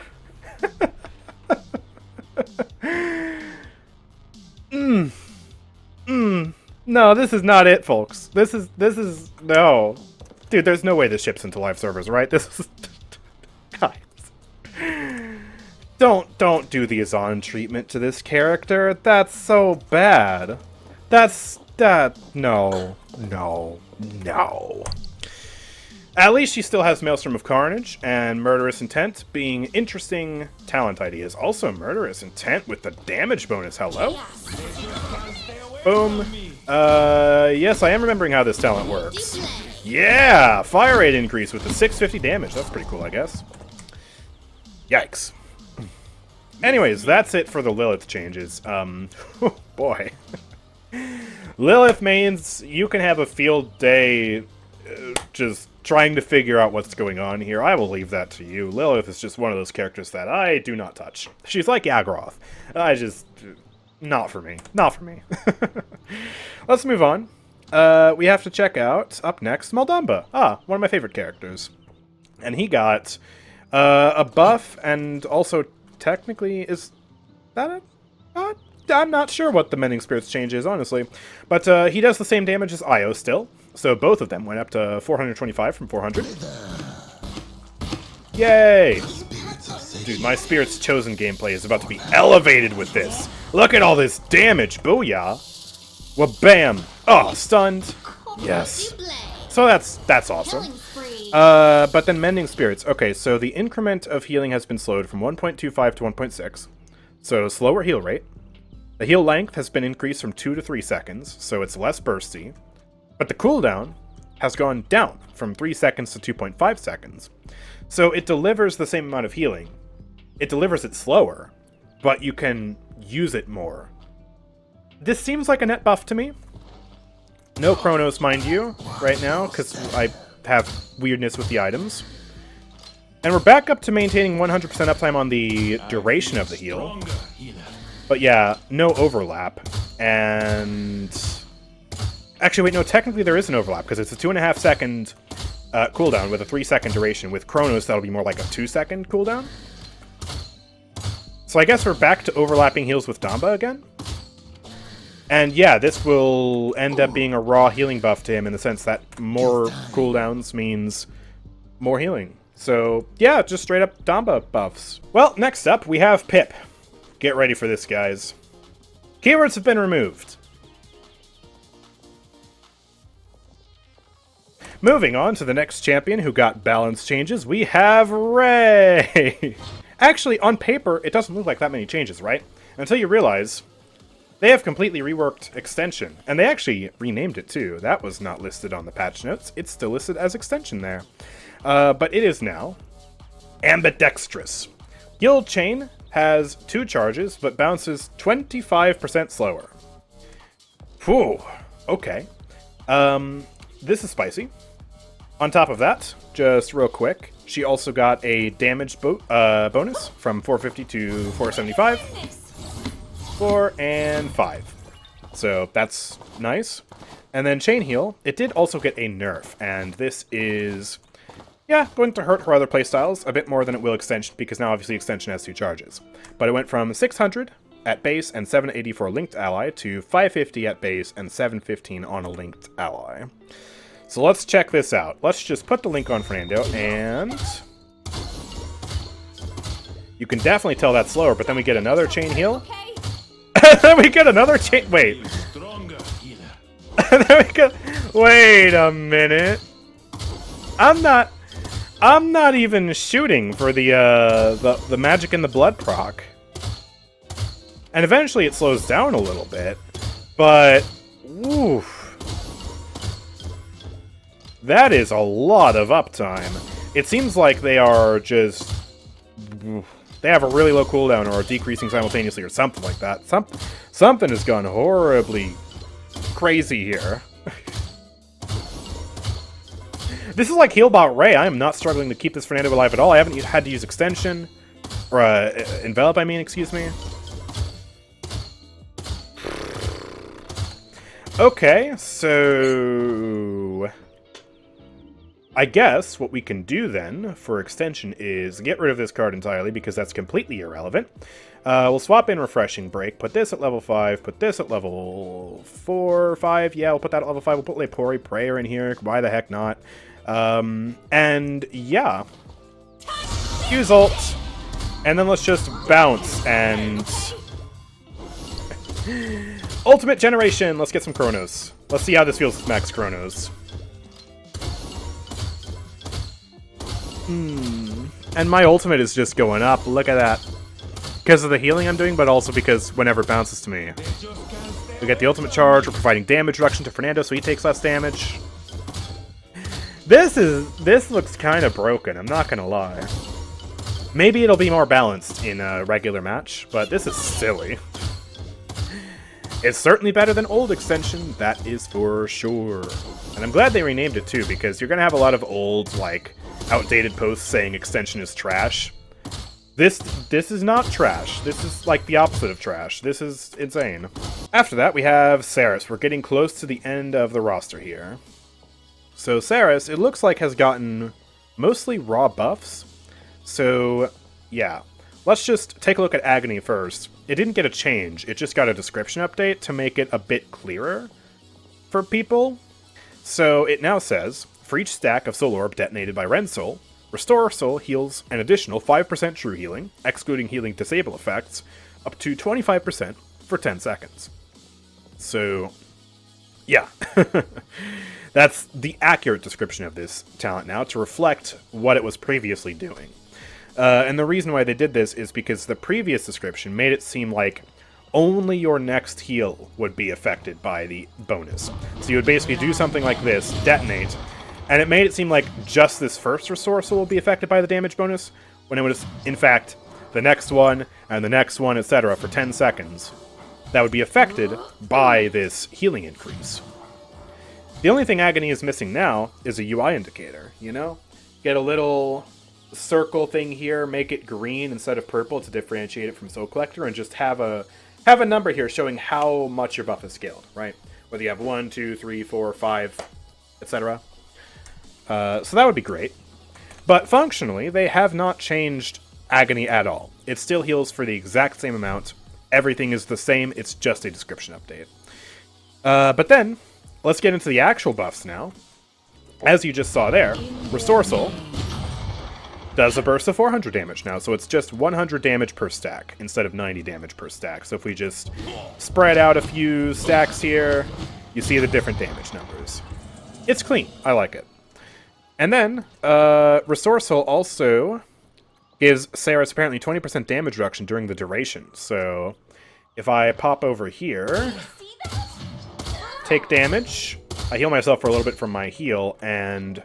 No, this is not it, folks. This is no. Dude, there's no way this ships into live servers, right? This is guys. Don't do the Azan treatment to this character. That's so bad. No. At least she still has Maelstrom of Carnage and Murderous Intent being interesting talent ideas. Also Murderous Intent with the damage bonus. Hello? Boom. Yes, I am remembering how this talent works. Yeah! Fire rate increase with the 650 damage. That's pretty cool, I guess. Yikes. Anyways, that's it for the Lillith changes. Oh boy. Lillith mains, you can have a field day just trying to figure out what's going on here. I will leave that to you. Lillith is just one of those characters that I do not touch. She's like Agroth. Not for me. Not for me. Let's move on. We have to check out, up next, Maldamba. One of my favorite characters. And he got a buff, and also technically, is that a... I'm not sure what the Mending Spirits change is, honestly. But he does the same damage as Io still. So both of them went up to 425 from 400. Yay! Dude, my Spirit's Chosen gameplay is about to be elevated with this. Look at all this damage. Booyah. Wabam. Oh, stunned. Yes. So that's awesome. But then Mending Spirits. Okay, so the increment of healing has been slowed from 1.25 to 1.6. So slower heal rate. The heal length has been increased from 2 to 3 seconds, so it's less bursty. But the cooldown has gone down from 3 seconds to 2.5 seconds. So it delivers the same amount of healing. It delivers it slower, but you can use it more. This seems like a net buff to me. No Chronos, mind you, right now, because I have weirdness with the items. And we're back up to maintaining 100% uptime on the duration of the heal. But yeah, no overlap. And... actually, wait, no, technically there is an overlap, because it's a 2.5 second cooldown with a 3 second duration. With Chronos, that'll be more like a 2 second cooldown. So I guess we're back to overlapping heals with Damba again. And yeah, this will end up being a raw healing buff to him in the sense that more cooldowns means more healing. So yeah, just straight up Damba buffs. Well, next up, we have Pip. Get ready for this, guys. Keywords have been removed. Moving on to the next champion who got balance changes, we have Ray! Actually, on paper, it doesn't look like that many changes, right? Until you realize they have completely reworked Extension. And they actually renamed it too. That was not listed on the patch notes. It's still listed as Extension there. But it is now Ambidextrous. Guild Chain has 2 charges, but bounces 25% slower. Whew. Okay. This is spicy. On top of that, just real quick, she also got a damage bonus from 450 to 475. 4 and 5. So that's nice. And then Chain Heal, it did also get a nerf, and this is, yeah, going to hurt her other playstyles a bit more than it will Extension, because now obviously Extension has 2 charges. But it went from 600 at base and 780 for a linked ally to 550 at base and 715 on a linked ally. So let's check this out. Let's just put the link on Fernando, and you can definitely tell that's slower, but then we get another Chain Heal. Then we get another chain. Wait. There we go. Wait a minute. I'm not even shooting for the magic and the blood proc. And eventually it slows down a little bit, but oof. That is a lot of uptime. It seems like they are just... They have a really low cooldown or are decreasing simultaneously or something like that. Something has gone horribly crazy here. This is like Healbot Ray. I am not struggling to keep this Fernando alive at all. I haven't had to use Extension. Or, Envelop, I mean, excuse me. Okay, so... I guess what we can do then for extension is get rid of this card entirely because that's completely irrelevant. We'll swap in Refreshing Break, put this at level 5, put this at level 4, 5. Yeah, we'll put that at level 5. We'll put Lepori Prayer in here. Why the heck not? And yeah. Use ult. And then let's just bounce and... Ultimate Generation! Let's get some Chronos. Let's see how this feels with Max Chronos. And my ultimate is just going up. Look at that. Because of the healing I'm doing, but also because whenever it bounces to me. We get the ultimate charge. We're providing damage reduction to Fernando, so he takes less damage. This looks kind of broken, I'm not gonna lie. Maybe it'll be more balanced in a regular match, but this is silly. It's certainly better than old extension, that is for sure. And I'm glad they renamed it too, because you're gonna have a lot of old, like, outdated posts saying extension is trash. This is not trash. This is like the opposite of trash. This is insane. After that, we have Seris. We're getting close to the end of the roster here. So Seris, it looks like, has gotten mostly raw buffs. So, yeah. Let's just take a look at Agony first. It didn't get a change. It just got a description update to make it a bit clearer for people. So it now says, for each stack of Soul Orb detonated by Ren Soul, Restore Soul heals an additional 5% true healing, excluding healing disable effects, up to 25% for 10 seconds. So, yeah. That's the accurate description of this talent now, to reflect what it was previously doing. And the reason why they did this is because the previous description made it seem like only your next heal would be affected by the bonus. So you would basically do something like this, detonate, and it made it seem like just this first Restore Soul will be affected by the damage bonus, when it was, in fact, the next one, and the next one, etc. for 10 seconds that would be affected by this healing increase. The only thing Agony is missing now is a UI indicator, you know? Get a little circle thing here, make it green instead of purple to differentiate it from Soul Collector, and just have a number here showing how much your buff is scaled, right? Whether you have 1, 2, 3, 4, 5, etc. So that would be great. But functionally, they have not changed Agony at all. It still heals for the exact same amount. Everything is the same, it's just a description update. But then, let's get into the actual buffs now. As you just saw there, Restore Soul does a burst of 400 damage now, so it's just 100 damage per stack instead of 90 damage per stack. So if we just spread out a few stacks here, you see the different damage numbers. It's clean. I like it. And then, Restore Soul also gives Seris apparently 20% damage reduction during the duration. So if I pop over here, take damage, I heal myself for a little bit from my heal, and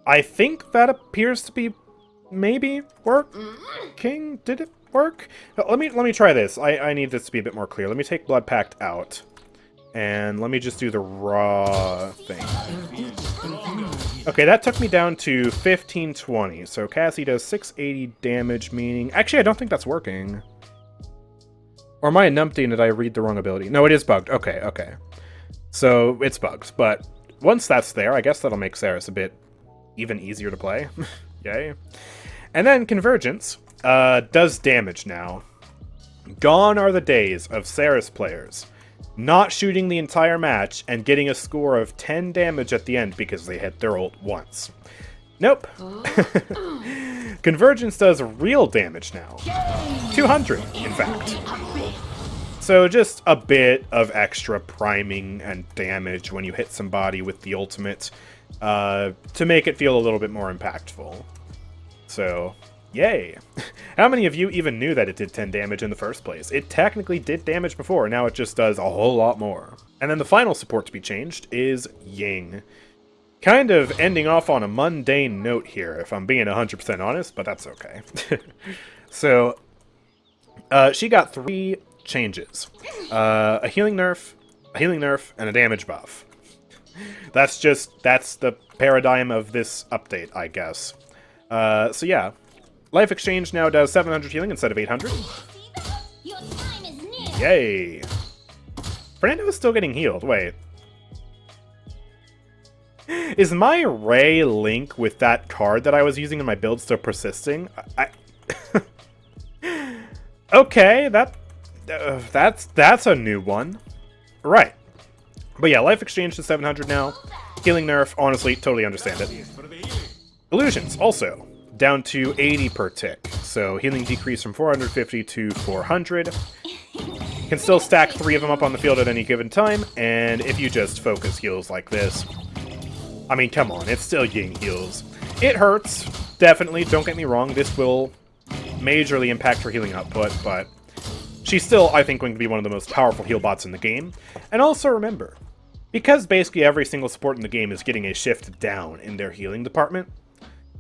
I think that appears to be maybe working. Did it work? Let me try this. I need this to be a bit more clear. Let me take Blood Pact out, and let me just do the raw thing. Okay, that took me down to 1520. So Cassie does 680 damage, meaning... Actually, I don't think that's working. Or am I a numpty and did I read the wrong ability? No, it is bugged. Okay, okay. So it's bugged, but once that's there, I guess that'll make Seris a bit even easier to play. Yay. And then Convergence does damage now. Gone are the days of Seris players not shooting the entire match and getting a score of 10 damage at the end because they hit their ult once. Nope. Convergence does real damage now. 200, in fact. So just a bit of extra priming and damage when you hit somebody with the ultimate to make it feel a little bit more impactful. So, yay. How many of you even knew that it did 10 damage in the first place? It technically did damage before, now it just does a whole lot more. And then the final support to be changed is Ying. kind of ending off on a mundane note here, if I'm being 100% honest, but that's okay. So, she got 3 changes. A healing nerf, and a damage buff. That's the paradigm of this update, I guess. So yeah. Life Exchange now does 700 healing instead of 800. Your time is near. Yay! Fernando is still getting healed. Wait. Is my Ray link with that card that I was using in my build still persisting? Okay, that's a new one. Right. But yeah, Life Exchange to 700 now. Healing nerf, honestly, totally understand it. Illusions, also, down to 80 per tick. So healing decrease from 450 to 400. Can still stack 3 of them up on the field at any given time, and if you just focus heals like this... I mean, come on, it's still Ying heals. It hurts, definitely, don't get me wrong, this will majorly impact her healing output, but she's still, I think, going to be one of the most powerful heal bots in the game. And also remember, because basically every single support in the game is getting a shift down in their healing department,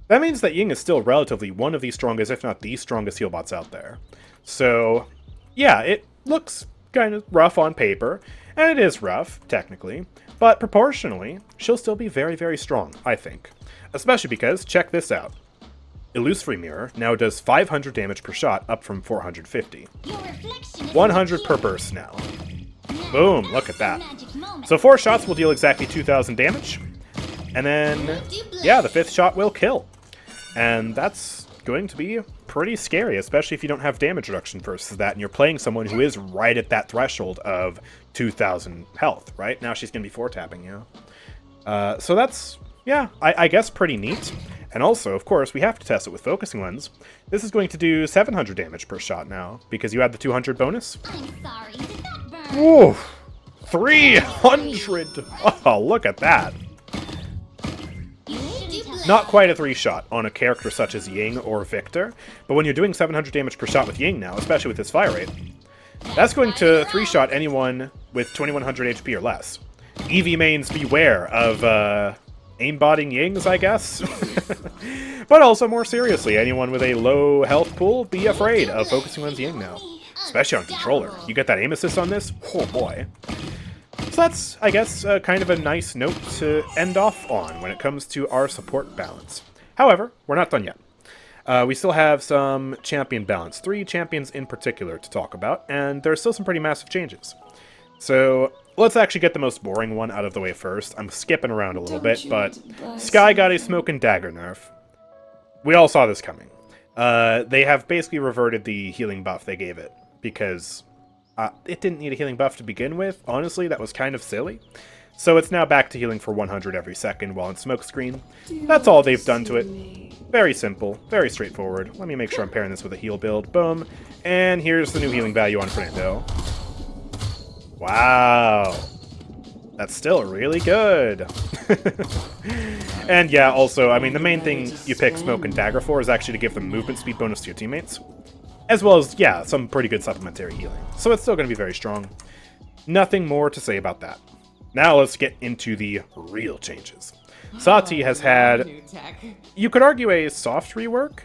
that means that Ying is still relatively one of the strongest, if not the strongest heal bots out there. So, yeah, it looks kind of rough on paper, and it is rough, technically, but proportionally, she'll still be very, very strong, I think. Especially because, check this out. Illusory Mirror now does 500 damage per shot, up from 450. 100 per burst now. Boom, look at that. So 4 shots will deal exactly 2,000 damage. And then, yeah, the 5th shot will kill. And that's going to be pretty scary, especially if you don't have damage reduction versus that, and you're playing someone who is right at that threshold of 2,000 health, right? Now she's going to be 4-tapping, yeah. So that's, yeah, I guess pretty neat. And also, of course, we have to test it with Focusing Lens. This is going to do 700 damage per shot now, because you add the 200 bonus. I'm sorry, did that burn? Woo! 300! Oh, look at that. Not quite a 3-shot on a character such as Ying or Victor, but when you're doing 700 damage per shot with Ying now, especially with his fire rate, that's going to 3-shot anyone with 2100 HP or less. EV mains beware of, aimbotting Yings, I guess. But also, more seriously, anyone with a low health pool, be afraid of Focusing Lens Ying now. Especially on controller. You get that aim assist on this? Oh boy. So that's, I guess, kind of a nice note to end off on when it comes to our support balance. However, we're not done yet. We still have some champion balance, 3 champions in particular to talk about, and there's still some pretty massive changes. So let's actually get the most boring one out of the way first. I'm skipping around a little bit, but Skye got a Smoke and Dagger nerf. We all saw this coming. They have basically reverted the healing buff they gave it, because it didn't need a healing buff to begin with. Honestly, that was kind of silly. So it's now back to healing for 100 every second while in smoke screen. That's all they've done to it. Very simple, very straightforward. Let me make sure I'm pairing this with a heal build. Boom. And here's the new healing value on Fernando. Wow. That's still really good. And yeah, also, I mean, the main thing you pick Smoke and Dagger for is actually to give them movement speed bonus to your teammates. As well as, yeah, some pretty good supplementary healing. So it's still going to be very strong. Nothing more to say about that. Now let's get into the real changes. Saati has had, you could argue, a soft rework.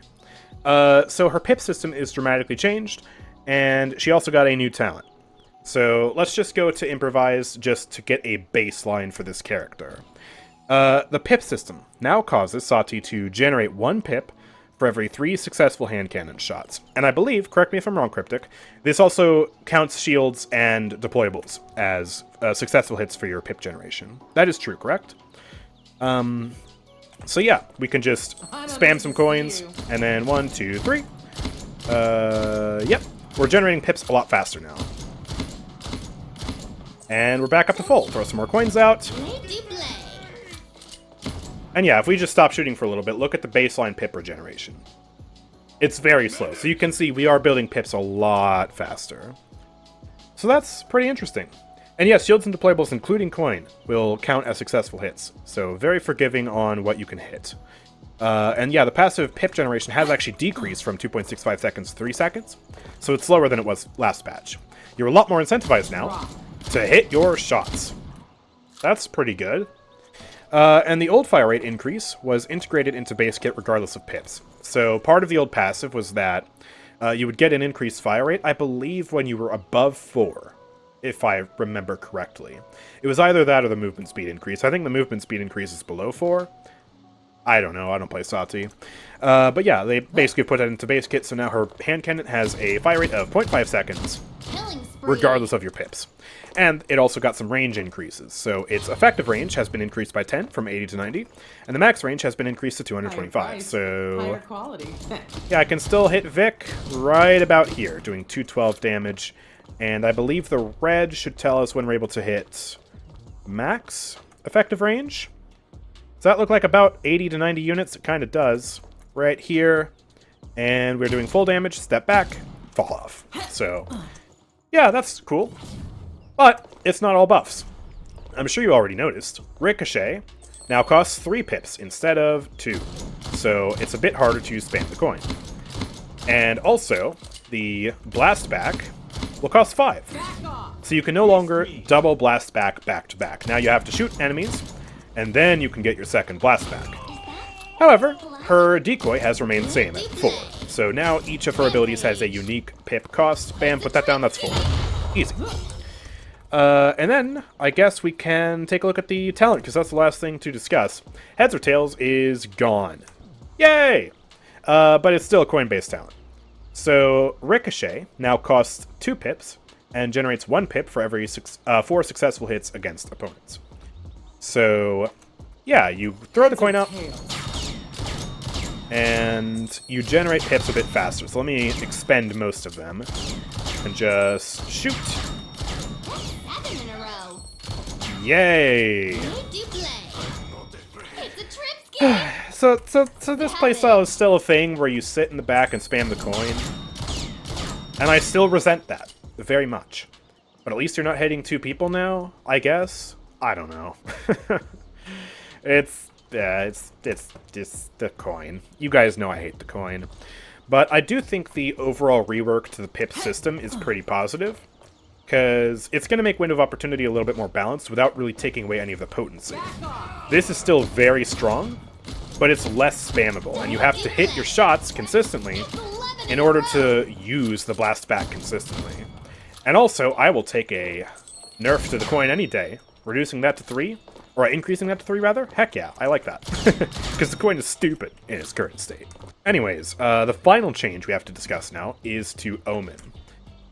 So her pip system is dramatically changed, and she also got a new talent. So let's just go to Improvise just to get a baseline for this character. The pip system now causes Saati to generate 1 pip for every 3 successful hand cannon shots. And I believe, correct me if I'm wrong, Cryptic, this also counts shields and deployables as successful hits for your pip generation. That is true, correct? So yeah, we can just spam some coins, and then 1, 2, 3. Yep, we're generating pips a lot faster now. And we're back up to full. Throw some more coins out. And yeah, if we just stop shooting for a little bit, look at the baseline pip regeneration. It's very slow, so you can see we are building pips a lot faster. So that's pretty interesting. And yes, shields and deployables, including coin, will count as successful hits. So very forgiving on what you can hit. And yeah, the passive pip generation has actually decreased from 2.65 seconds to 3 seconds. So it's slower than it was last patch. You're a lot more incentivized now to hit your shots. That's pretty good. And the old fire rate increase was integrated into base kit regardless of pips. So part of the old passive was that you would get an increased fire rate, I believe, when you were above 4, if I remember correctly. It was either that or the movement speed increase. I think the movement speed increase is below 4. I don't know, I don't play Saati. But yeah, they basically put that into base kit, so now her hand cannon has a fire rate of 0.5 seconds, Killing spree. regardless of your pips. And it also got some range increases. So its effective range has been increased by 10 from 80 to 90, and the max range has been increased to 225. So higher quality. yeah, I can still hit Vic right about here, doing 212 damage. And I believe the red should tell us when we're able to hit max effective range. Does that look like about 80 to 90 units? It kind of does. Right here. And we're doing full damage, step back, fall off. So, yeah, that's cool. But it's not all buffs. I'm sure you already noticed. Ricochet now costs 3 pips instead of 2. So it's a bit harder to spam the coin. And also, the blast back will cost 5. So you can no longer double blast back to back. Now you have to shoot enemies, and then you can get your second blast back. However, her decoy has remained the same at 4. So now each of her abilities has a unique pip cost. Bam, put that down, that's 4. Easy. And then, I guess we can take a look at the talent, because that's the last thing to discuss. Heads or Tails is gone. Yay! But it's still a coin-based talent. So, Ricochet now costs 2 pips, and generates 1 pip for every 4 successful hits against opponents. So, yeah, you throw the coin out, and you generate pips a bit faster. So let me expend most of them, and just shoot. 7 in a row. Yay! They do play. It's a trip skin. So this playstyle is still a thing where you sit in the back and spam the coin. And I still resent that very much. But at least you're not hitting 2 people now, I guess? I don't know. It's just the coin. You guys know I hate the coin. But I do think the overall rework to the pip system is pretty positive, because it's going to make window of opportunity a little bit more balanced without really taking away any of the potency. This is still very strong, but it's less spammable, and you have to hit your shots consistently in order to use the blast back consistently. And also, I will take a nerf to the coin any day, reducing that to 3, or increasing that to 3 rather. Heck yeah, I like that, because the coin is stupid in its current state. Anyways, the final change we have to discuss now is to Omen.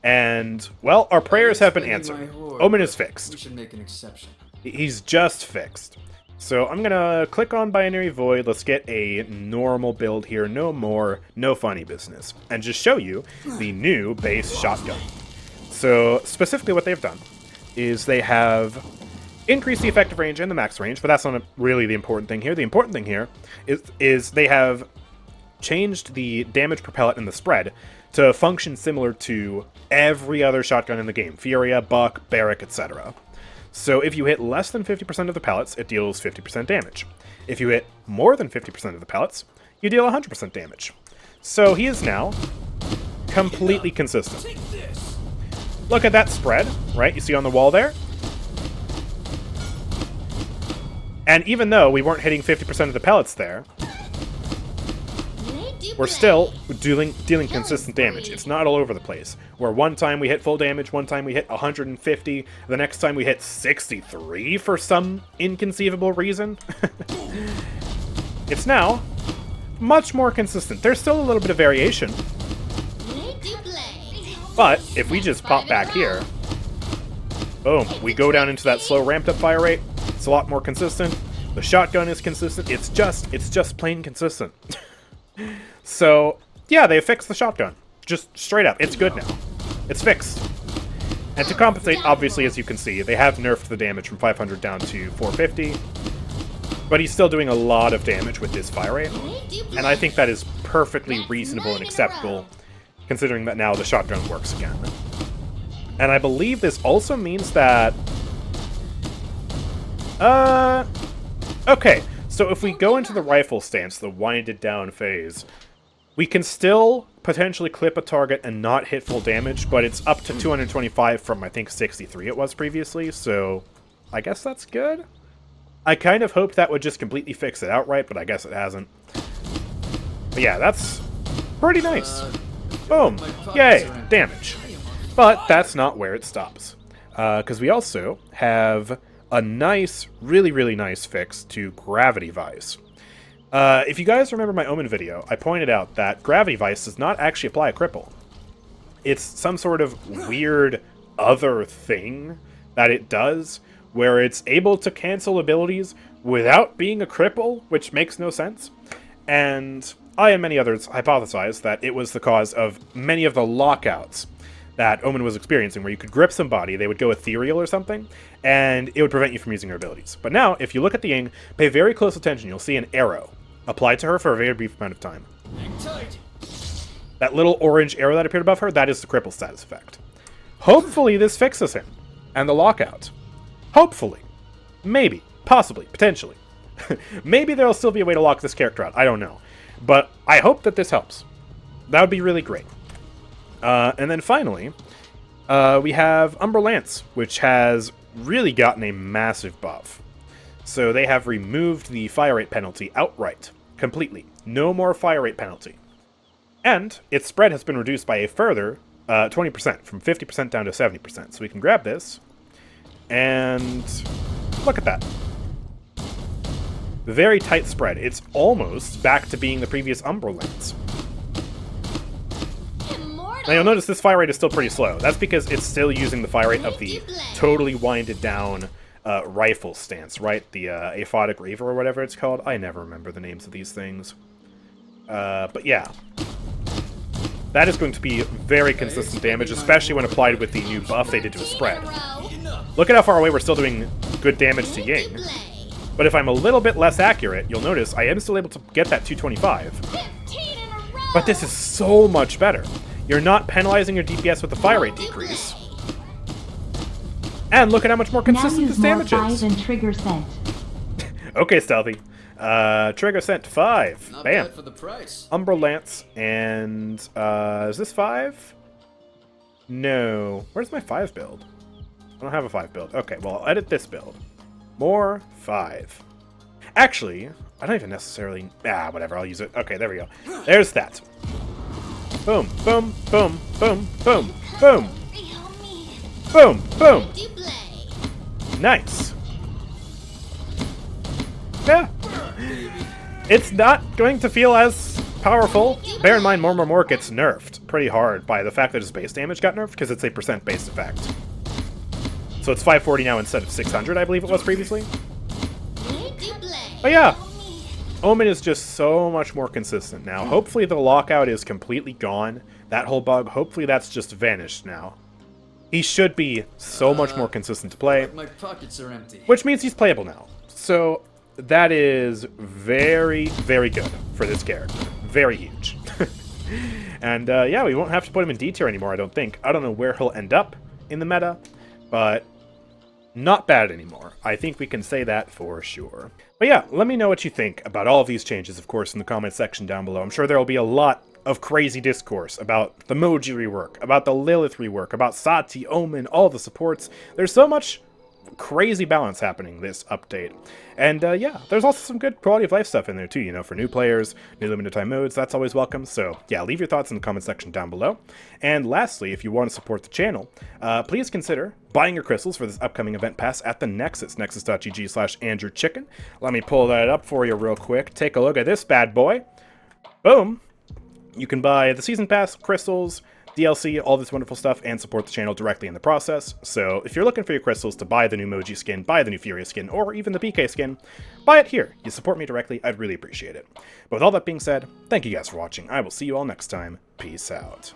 And, well, our prayers have been answered. Omen is fixed. We should make an exception. He's just fixed. So I'm gonna click on Binary Void, let's get a normal build here, no funny business, and just show you the new base shotgun. So specifically what they've done is they have increased the effective range and the max range, but that's not really the important thing here. The important thing here is they have changed the damage per pellet and the spread to function similar to every other shotgun in the game, Furia, Buck, Barrack, etc. So if you hit less than 50% of the pellets, it deals 50% damage. If you hit more than 50% of the pellets, you deal 100% damage. So he is now completely consistent. Look at that spread, right? You see on the wall there? And even though we weren't hitting 50% of the pellets there, we're still dealing consistent damage. It's not all over the place. Where one time we hit full damage, one time we hit 150, the next time we hit 63 for some inconceivable reason. It's now much more consistent. There's still a little bit of variation. But if we just pop back here, boom, we go down into that slow ramped up fire rate. It's a lot more consistent. The shotgun is consistent. It's just plain consistent. So, yeah, they fixed the shotgun. Just straight up. It's good now. It's fixed. And to compensate, obviously, as you can see, they have nerfed the damage from 500 down to 450. But he's still doing a lot of damage with this fire rate. And I think that is perfectly reasonable and acceptable, considering that now the shotgun works again. And I believe this also means that... Okay, so if we go into the rifle stance, the winded down phase, we can still potentially clip a target and not hit full damage, but it's up to 225 from, I think, 63 it was previously, so I guess that's good? I kind of hoped that would just completely fix it outright, but I guess it hasn't. But yeah, that's pretty nice. Boom. Yay. Damage. But that's not where it stops. Because we also have a nice, really, really nice fix to Gravity Vice. If you guys remember my Omen video, I pointed out that Gravity Vice does not actually apply a cripple. It's some sort of weird other thing that it does, where it's able to cancel abilities without being a cripple, which makes no sense. And I and many others hypothesized that it was the cause of many of the lockouts that Omen was experiencing, where you could grip somebody, they would go ethereal or something, and it would prevent you from using her abilities. But now, if you look at the Ying, pay very close attention, you'll see an arrow applied to her for a very brief amount of time. That little orange arrow that appeared above her, that is the cripple status effect. Hopefully this fixes him, and the lockout. Hopefully. Maybe. Possibly. Potentially. Maybe there'll still be a way to lock this character out. I don't know. But I hope that this helps. That would be really great. And then finally, we have Umbra Lance, which has really gotten a massive buff. So they have removed the fire rate penalty outright. Completely. No more fire rate penalty. And its spread has been reduced by a further 20%, from 50% down to 70%. So we can grab this, and look at that. Very tight spread. It's almost back to being the previous Umbra Lance. Now you'll notice this fire rate is still pretty slow. That's because it's still using the fire rate of the totally winded down rifle stance, right? The Aphotic Reaver or whatever it's called. I never remember the names of these things. But yeah. That is going to be very consistent damage, especially when applied with the new buff they did to a spread. Look at how far away we're still doing good damage to Ying. But if I'm a little bit less accurate, you'll notice I am still able to get that 225. But this is so much better. You're not penalizing your DPS with the fire rate decrease. And look at how much more consistent this damage is. And trigger scent. Okay, Stealthy. Trigger scent 5. Not Bam. bad for the price. Umbra Lance and is this 5? No. Where's my 5 build? I don't have a 5 build. Okay, well, I'll edit this build. More 5. Actually, I don't even necessarily... whatever, I'll use it. Okay, there we go. There's that. Boom, boom, boom, boom, boom, boom. Boom, boom. Nice. Yeah. It's not going to feel as powerful. Bear in mind, more gets nerfed pretty hard by the fact that its base damage got nerfed, because it's a % based effect. So it's 540 now instead of 600, I believe it was previously. But yeah, Omen is just so much more consistent now. Hopefully the lockout is completely gone. That whole bug, hopefully that's just vanished now. He should be so much more consistent to play. My pockets are empty. Which means he's playable now. So that is very, very good for this character. Very huge. And yeah, we won't have to put him in D tier anymore, I don't think. I don't know where he'll end up in the meta, but not bad anymore. I think we can say that for sure. But yeah, let me know what you think about all of these changes, of course, in the comment section down below. I'm sure there will be a lot of crazy discourse about the Moji Rework, about the Lillith Rework, about Saati, Omen, all the supports. There's so much crazy balance happening this update. And yeah, there's also some good quality of life stuff in there too, you know, for new players, new limited time modes, that's always welcome. So yeah, leave your thoughts in the comment section down below. And lastly, if you want to support the channel, please consider buying your crystals for this upcoming event pass at the Nexus, nexus.gg/AndrewChicken. Let me pull that up for you real quick. Take a look at this bad boy. Boom. You can buy the season pass, crystals, DLC, all this wonderful stuff, and support the channel directly in the process. So if you're looking for your crystals to buy the new Moji Skin, buy the new Furia Skin, or even the PK Skin, buy it here. You support me directly, I'd really appreciate it. But with all that being said, thank you guys for watching. I will see you all next time. Peace out.